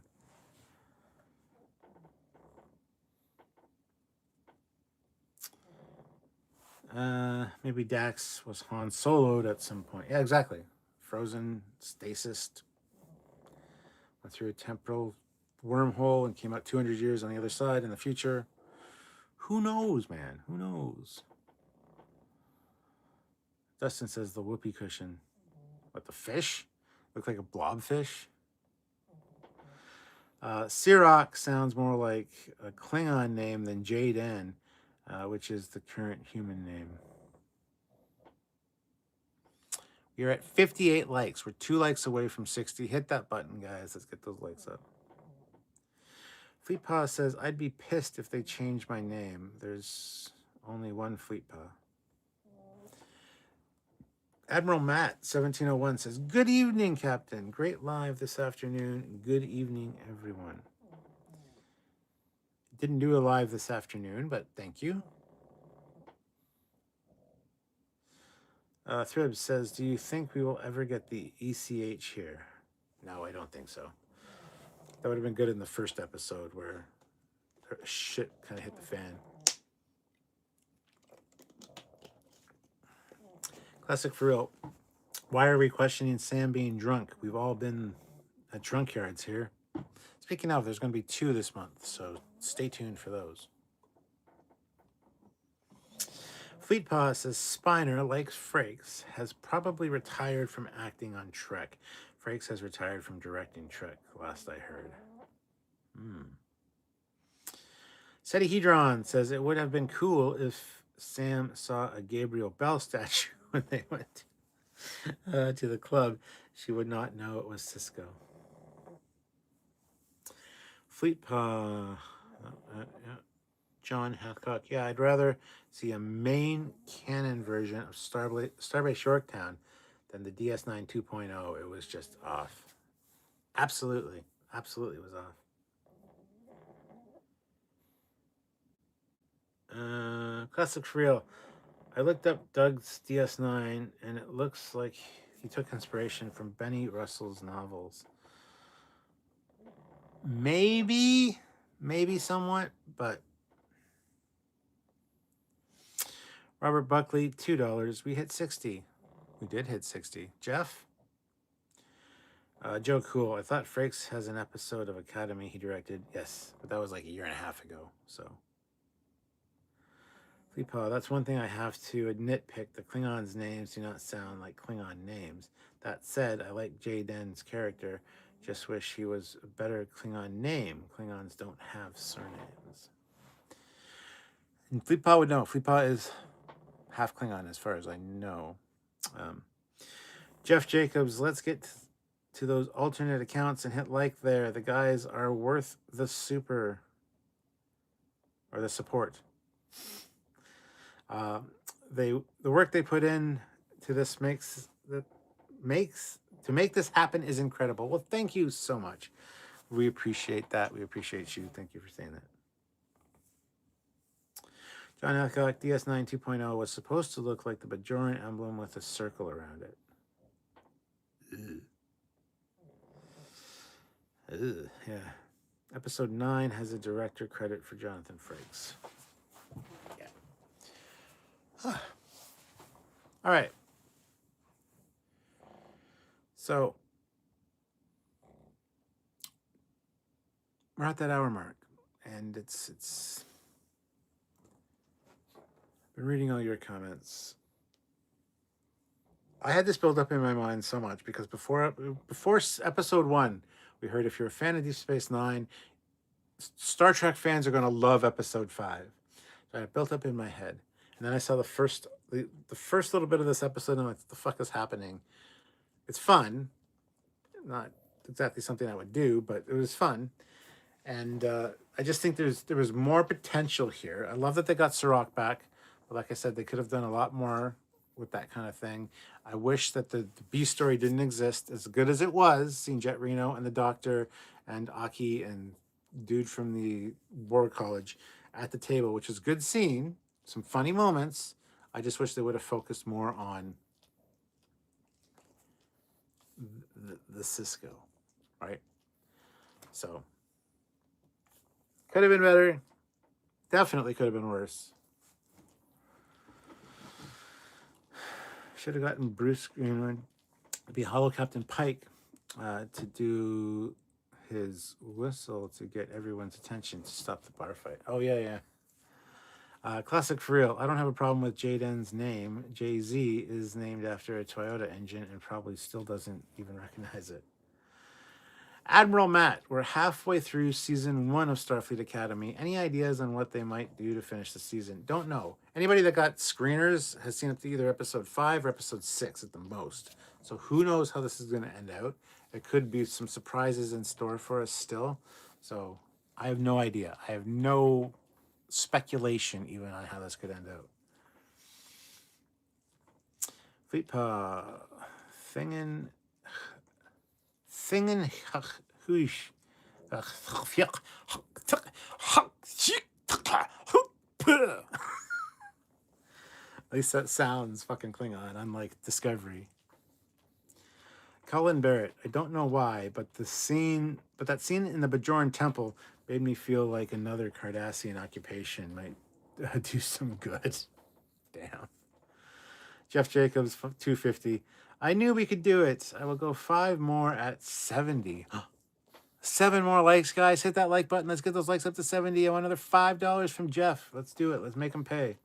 Maybe Dax was Han Soloed at some point. Yeah, exactly. Frozen, stasis, went through a temporal wormhole and came out 200 years on the other side in the future. Who knows, man? Who knows? Dustin says the whoopee cushion. What, the fish? Looked like a blobfish. Sirach sounds more like a Klingon name than Jaden, which is the current human name. You're at 58 likes. We're 2 likes away from 60. Hit that button, guys. Let's get those likes up. Fleetpaw says, I'd be pissed if they changed my name. There's only one Fleetpaw. Admiral Matt, 1701, says, good evening, Captain. Great live this afternoon. Good evening, everyone. Didn't do a live this afternoon, but thank you. Thribs says, do you think we will ever get the ECH here? No, I don't think so. That would have been good in the first episode where shit kind of hit the fan. Classic for real. Why are we questioning Sam being drunk? We've all been at Trekyards here. Speaking of, there's going to be 2 this month, so stay tuned for those. Fleetpaw says Spiner, like Frakes, has probably retired from acting on Trek. Frakes has retired from directing Trek, last I heard. Setihedron says it would have been cool if Sam saw a Gabriel Bell statue when they went to the club. She would not know it was Cisco. Fleetpaw. Yeah. John Hancock. Yeah, I'd rather see a main canon version of Starbase Yorktown than the DS9 2.0. It was just off. Absolutely. Absolutely was off. Classic for real. I looked up Doug's DS9 and it looks like he took inspiration from Benny Russell's novels. Maybe somewhat, but Robert Buckley, $2. We hit 60. We did hit 60. Jeff? Joe Cool. I thought Frakes has an episode of Academy he directed. Yes, but that was like a year and a half ago, so. Fleepaw, that's one thing I have to nitpick. The Klingons' names do not sound like Klingon names. That said, I like Jaden's character. Just wish he was a better Klingon name. Klingons don't have surnames. And Fleepaw would know. Fleepaw is half Klingon as far as I know. Jeff Jacobs, let's get to those alternate accounts and hit like there. The guys are worth the super or the support. The work they put in to this to make this happen is incredible. Well, thank you so much. We appreciate that. We appreciate you. Thank you for saying that. John Alcock, DS9 2.0 was supposed to look like the Bajoran emblem with a circle around it. Yeah. Episode 9 has a director credit for Jonathan Frakes. Yeah. All right. So we're at that hour mark, and it's been reading all your comments. I had this build up in my mind so much because before episode 1, we heard if you're a fan of Deep Space Nine, Star Trek fans are going to love episode 5. So I had it built up in my head, and then I saw the first little bit of this episode, and I'm like, what the fuck is happening? It's fun, not exactly something I would do, but it was fun. And I just think there was more potential here. I love that they got Sirach back, but like I said, they could have done a lot more with that kind of thing. I wish that the B story didn't exist. As good as it was, seeing Jet Reno and the Doctor and Aki and dude from the War College at the table, which was good scene, some funny moments. I just wish they would have focused more on the Cisco, right? So could have been better. Definitely could have been worse. Should have gotten Bruce Greenwood, be Hollow Captain Pike, to do his whistle to get everyone's attention to stop the bar fight. Oh, yeah. Classic for real. I don't have a problem with Jaden's name. Jay-Z is named after a Toyota engine and probably still doesn't even recognize it. Admiral Matt, we're halfway through season 1 of Starfleet Academy. Any ideas on what they might do to finish the season? Don't know. Anybody that got screeners has seen up to either episode 5 or episode 6 at the most. So who knows how this is going to end out. It could be some surprises in store for us still. So I have no idea. I have no speculation even on how this could end out. Fleetpaw, Thingen Huish. At least that sounds fucking Klingon, unlike Discovery. Colin Barrett, I don't know why, but that scene in the Bajoran temple made me feel like another Cardassian occupation might do some good. Damn. Jeff Jacobs, 250. I knew we could do it. I will go 5 more at 70. 7 more likes, guys. Hit that like button. Let's get those likes up to 70. I want another $5 from Jeff. Let's do it. Let's make him pay.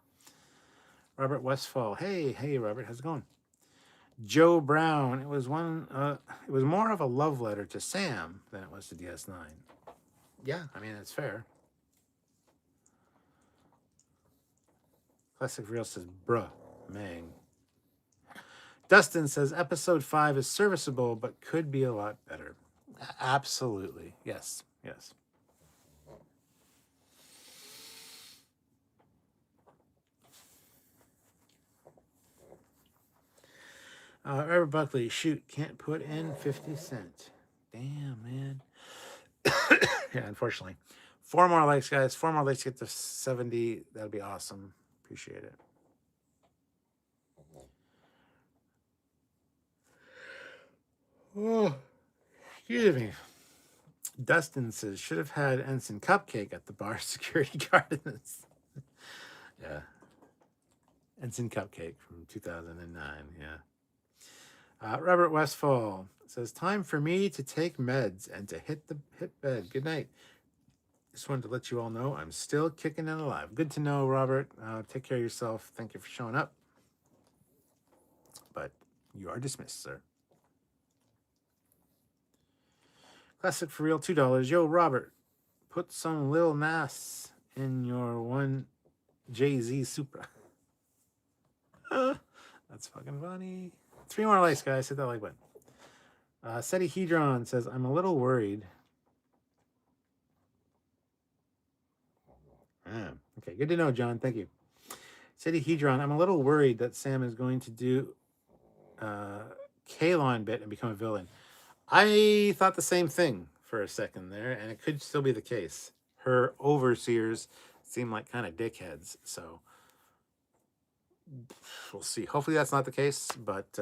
Robert Westfall. Hey, Robert. How's it going? Joe Brown. It was more of a love letter to Sam than it was to DS9. Yeah, I mean, it's fair. Classic Real says, bruh, Mang. Dustin says, episode 5 is serviceable, but could be a lot better. Absolutely. Yes. Robert Buckley, shoot, can't put in 50 cents. Damn, man. Yeah, unfortunately. 4 more likes, guys. 4 more likes to get to 70. That'd be awesome. Appreciate it. Oh, excuse me. Dustin says, should have had Ensign Cupcake at the bar security guard. Yeah. Ensign Cupcake from 2009. Yeah. Robert Westfall says, time for me to take meds and to hit bed. Good night. Just wanted to let you all know I'm still kicking and alive. Good to know, Robert. Take care of yourself. Thank you for showing up. But you are dismissed, sir. Classic for real, $2. Yo, Robert, put some Lil Nas in your one Jay-Z Supra. That's fucking funny. 3 more likes, guys. Hit that like button. Seti Hedron says, I'm a little worried. Okay, good to know, John. Thank you. Seti Hedron, I'm a little worried that Sam is going to do Kalon bit and become a villain. I thought the same thing for a second there, and it could still be the case. Her overseers seem like kind of dickheads, so we'll see. Hopefully that's not the case, but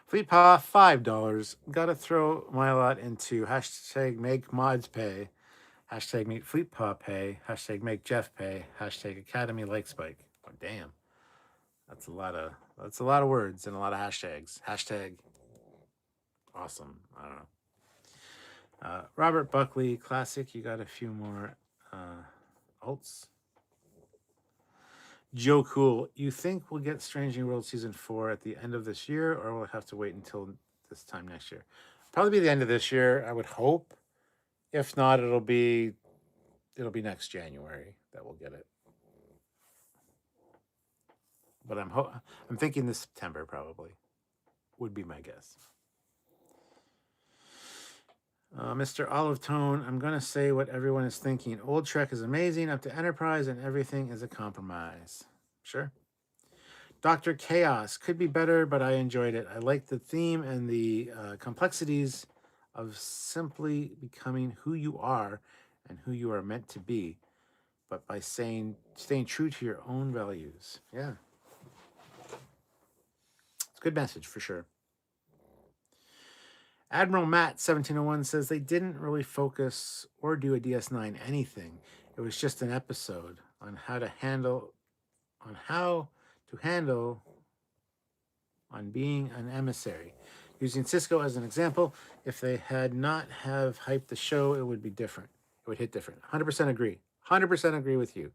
Fleet Pa, $5. Gotta throw my lot into hashtag make mods pay, hashtag make Fleet Pa pay, hashtag make Jeff pay, hashtag Academy like Spike. Oh, damn. That's a lot of words and a lot of hashtags. Hashtag awesome. I don't know. Robert Buckley, classic. You got a few more alts. Joe Cool, you think we'll get Strange New World Season 4 at the end of this year, or we'll have to wait until this time next year? Probably be the end of this year, I would hope. If not, it'll be next January that we'll get it. But I'm thinking this September probably would be my guess. Mr. Olive Tone, I'm going to say what everyone is thinking. Old Trek is amazing up to Enterprise, and everything is a compromise. Sure. Dr. Chaos could be better, but I enjoyed it. I liked the theme and the complexities of simply becoming who you are and who you are meant to be, but by staying true to your own values. Yeah. It's a good message for sure. Admiral Matt 1701 says they didn't really focus or do a DS9 anything. It was just an episode on how to handle on being an emissary. Using Cisco as an example, if they had not have hyped the show, it would be different. It would hit different. 100% agree. 100% agree with you.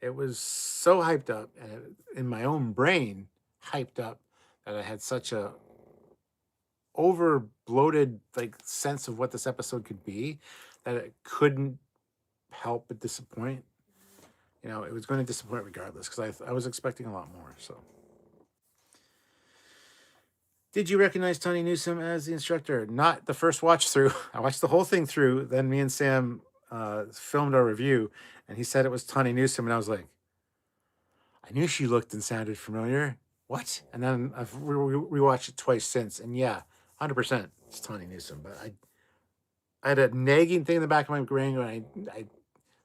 It was so hyped up, and in my own brain, hyped up, that I had such a over bloated like sense of what this episode could be that it couldn't help but disappoint. You know, it was going to disappoint regardless because I was expecting a lot more. So, did you recognize Tony Newsom as the instructor? Not the first watch through. I watched the whole thing through. Then me and Sam filmed our review, and he said it was Tony Newsom, and I was like, I knew she looked and sounded familiar. What? And then I've rewatched it twice since, and yeah, 100% it's Tony Newsom. But I had a nagging thing in the back of my brain going, I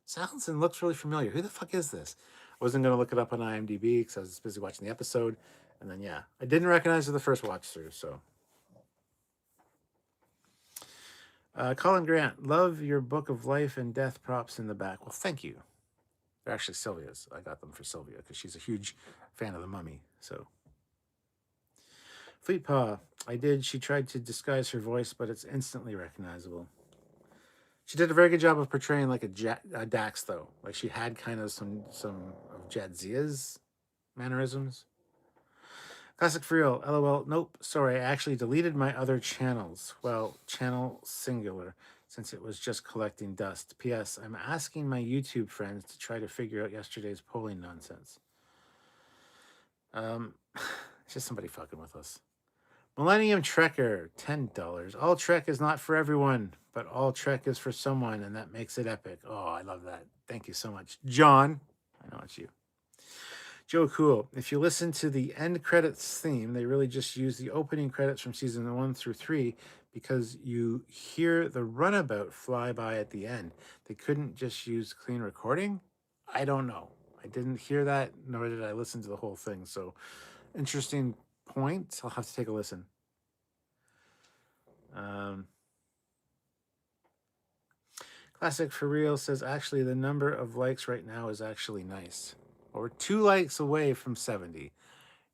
sounds and looks really familiar. Who the fuck is this? I wasn't going to look it up on IMDb because I was busy watching the episode. And then, yeah, I didn't recognize it the first watch through, so. Colin Grant, love your Book of Life and Death props in the back. Well, thank you. They're actually Sylvia's. I got them for Sylvia because she's a huge fan of the Mummy, so. Fleet Paw, I did. She tried to disguise her voice, but it's instantly recognizable. She did a very good job of portraying like a Dax, though. Like she had kind of some of Jadzia's mannerisms. Classic for real. LOL. Nope. Sorry, I actually deleted my other channels. Well, channel singular, since it was just collecting dust. P.S. I'm asking my YouTube friends to try to figure out yesterday's polling nonsense. It's just somebody fucking with us. Millennium Trekker, $10. All Trek is not for everyone, but all Trek is for someone, and that makes it epic. Oh, I love that. Thank you so much. John, I know it's you. Joe Cool. If you listen to the end credits theme, they really just use the opening credits from season 1 through 3 because you hear the runabout fly by at the end. They couldn't just use clean recording? I don't know. I didn't hear that, nor did I listen to the whole thing. So, interesting point. I'll have to take a listen. Classic for Real says, actually, the number of likes right now is actually nice. Well, we're 2 likes away from 70.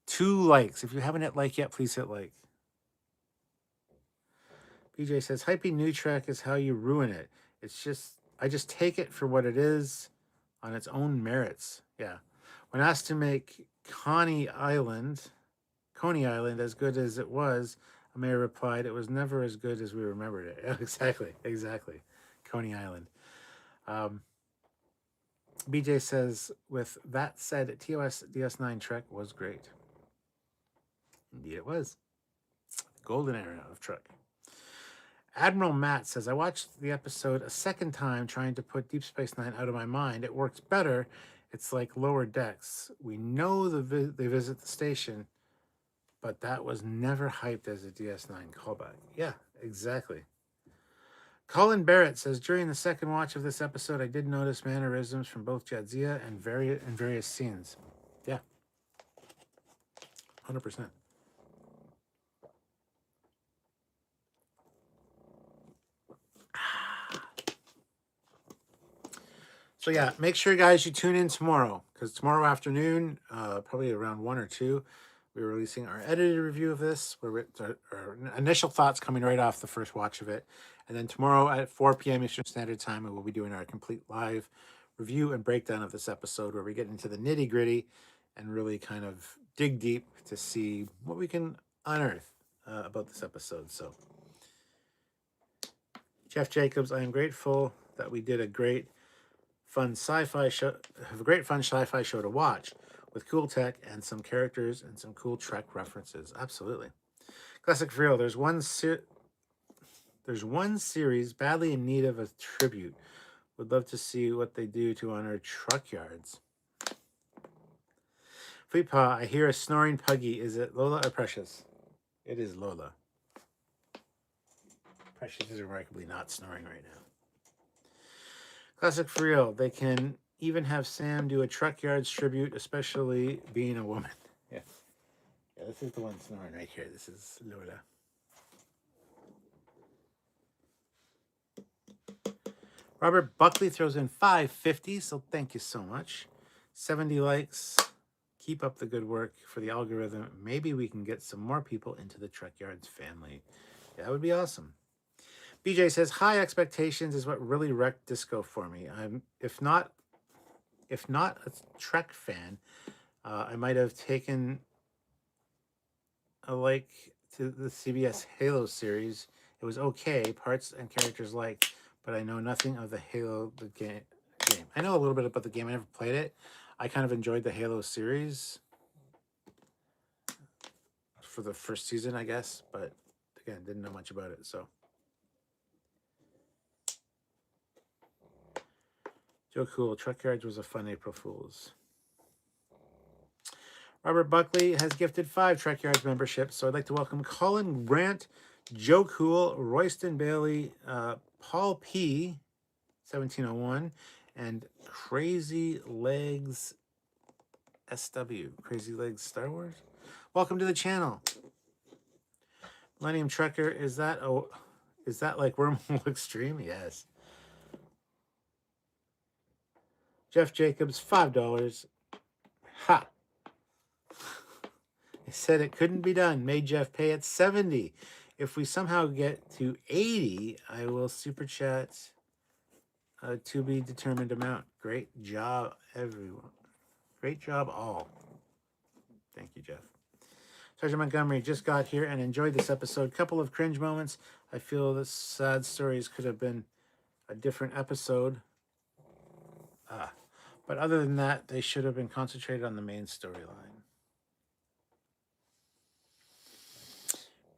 2 likes. If you haven't hit like yet, please hit like. BJ says, hyping new Trek is how you ruin it. I just take it for what it is on its own merits. Yeah. When asked to make Coney Island as good as it was, Amir replied, it was never as good as we remembered it. Yeah, exactly. Coney Island. BJ says, with that said, TOS DS9 Trek was great. Indeed it was. Golden era of Trek. Admiral Matt says, I watched the episode a second time trying to put Deep Space Nine out of my mind. It works better. It's like Lower Decks. We know they visit the station, but that was never hyped as a DS9 callback. Yeah, exactly. Colin Barrett says, during the second watch of this episode, I did notice mannerisms from both Jadzia and various scenes. Yeah. 100%. So yeah, make sure, guys, you tune in tomorrow, because tomorrow afternoon, probably around 1 or 2, we're releasing our edited review of this. Our initial thoughts coming right off the first watch of it. And then tomorrow at 4 p.m. Eastern Standard Time, we will be doing our complete live review and breakdown of this episode, where we get into the nitty gritty and really kind of dig deep to see what we can unearth about this episode. So, Jeff Jacobs, I am grateful that we did a great fun sci-fi show to watch with cool tech and some characters and some cool Trek references. Absolutely. Classic for real. There's one series badly in need of a tribute. Would love to see what they do to honor Trekyards. Fleetpaw, I hear a snoring puggy. Is it Lola or Precious? It is Lola. Precious is remarkably not snoring right now. Classic for real. They can even have Sam do a Trekyards tribute, especially being a woman. Yeah. Yeah, this is the one snoring right here. This is Lola. Robert Buckley throws in $5.50, so thank you so much. 70 likes. Keep up the good work for the algorithm. Maybe we can get some more people into the Trekyards family. Yeah, that would be awesome. BJ says, high expectations is what really wrecked Disco for me. If not a Trek fan, I might have taken a like to the CBS Halo series. It was okay, parts and characters liked, but I know nothing of the Halo game. I know a little bit about the game. I never played it. I kind of enjoyed the Halo series for the first season, I guess, but again, didn't know much about it, so. Joe Cool, Trekyards was a fun April Fool's. Robert Buckley has gifted 5 Trekyards memberships, so I'd like to welcome Colin Grant, Joe Cool, Royston Bailey, Paul P, 1701, and Crazy Legs SW, Crazy Legs Star Wars. Welcome to the channel. Millennium Trekker, is that like Wormhole Extreme? Yes. Jeff Jacobs, $5. Ha! He said it couldn't be done. Made Jeff pay at 70. If we somehow get to 80, I will super chat a to be determined amount. Great job, everyone. Great job, all. Thank you, Jeff. Sergeant Montgomery just got here and enjoyed this episode. Couple of cringe moments. I feel the sad stories could have been a different episode. But other than that, they should have been concentrated on the main storyline.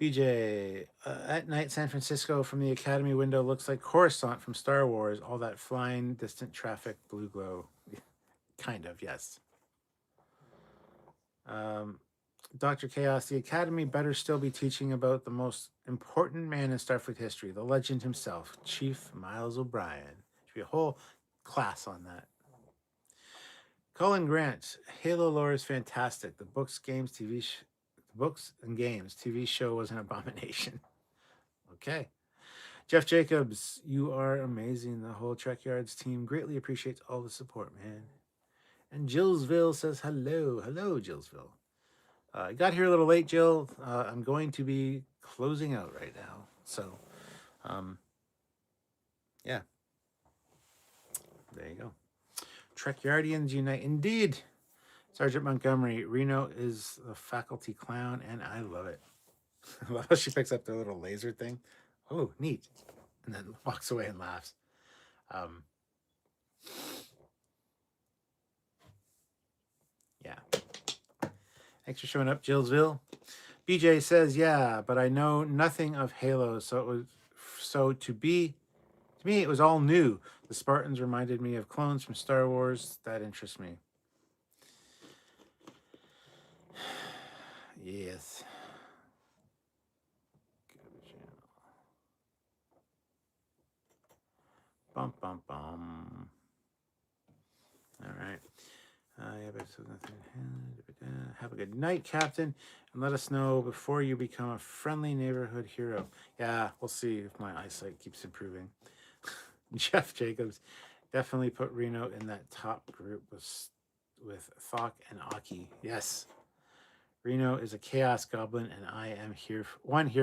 BJ, at night, San Francisco from the Academy window looks like Coruscant from Star Wars. All that flying, distant traffic, blue glow. Kind of, yes. Dr. Chaos, the Academy better still be teaching about the most important man in Starfleet history, the legend himself, Chief Miles O'Brien. Should be a whole class on that. Colin Grant, Halo lore is fantastic. The books and games TV show was an abomination. Okay. Jeff Jacobs, you are amazing. The whole Trekyards team greatly appreciates all the support, man. And Jillsville says hello. Hello, Jillsville. I got here a little late, Jill. I'm going to be closing out right now. So, yeah. There you go. Trekyardians unite. Indeed. Sergeant Montgomery, Reno is the faculty clown, and I love it. I love how she picks up the little laser thing. Oh, neat. And then walks away and laughs. Yeah. Thanks for showing up, Jillsville. BJ says, yeah, but I know nothing of Halo, to me it was all new. The Spartans reminded me of clones from Star Wars. That interests me. Yes. Bum, bum, bum. All right. Have a good night, Captain, and let us know before you become a friendly neighborhood hero. Yeah, we'll see if my eyesight keeps improving. Jeff Jacobs, definitely put Reno in that top group with Thok and Aki. Yes. Reno is a chaos goblin, and I am here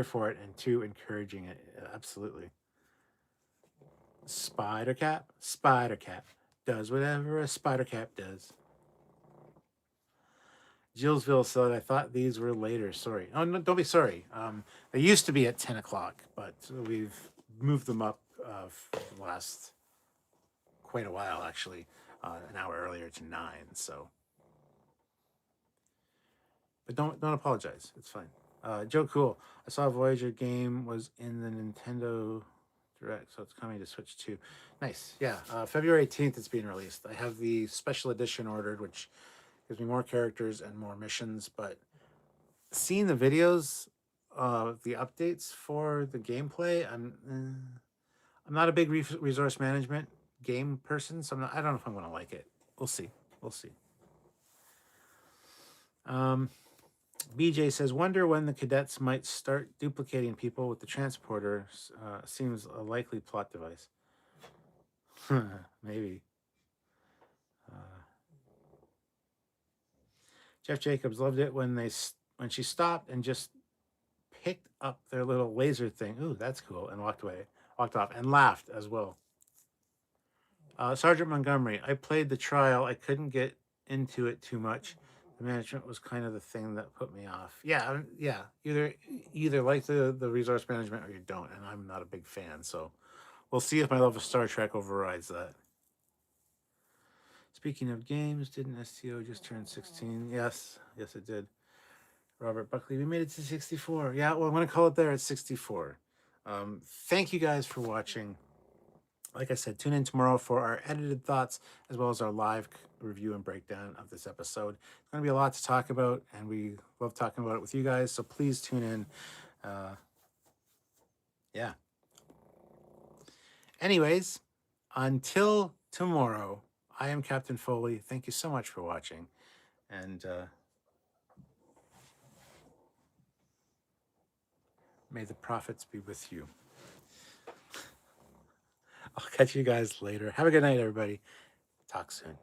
for it, and 2, encouraging it. Absolutely. Spider Cap does whatever a Spider Cap does. Jillsville said, I thought these were later. Sorry. Oh, no, don't be sorry. They used to be at 10 o'clock, but we've moved them up for the last quite a while, actually. An hour earlier to 9, so. But don't apologize. It's fine. Joe Cool. I saw Voyager game was in the Nintendo Direct, so it's coming to Switch 2. Nice. Yeah. February 18th it's being released. I have the special edition ordered, which gives me more characters and more missions, but seeing the videos of the updates for the gameplay, I'm not a big resource management game person, so I don't know if I'm going to like it. We'll see. BJ says, wonder when the cadets might start duplicating people with the transporter. Seems a likely plot device. Maybe. Jeff Jacobs loved it when she stopped and just picked up their little laser thing. Ooh, that's cool. And walked off and laughed as well. Sergeant Montgomery, I played the trial. I couldn't get into it too much. The management was kind of the thing that put me off. Yeah. Either like the resource management or you don't, and I'm not a big fan. So we'll see if my love of Star Trek overrides that. Speaking of games, didn't STO just turn 16? Yes, it did. Robert Buckley, we made it to 64. Yeah, well, I'm going to call it there at 64. Thank you guys for watching. Like I said, tune in tomorrow for our edited thoughts as well as our live review and breakdown of this episode. It's going to be a lot to talk about, and we love talking about it with you guys, so please tune in. Yeah. Anyways, until tomorrow, I am Captain Foley. Thank you so much for watching, and may the prophets be with you. I'll catch you guys later. Have a good night, everybody. Talk soon.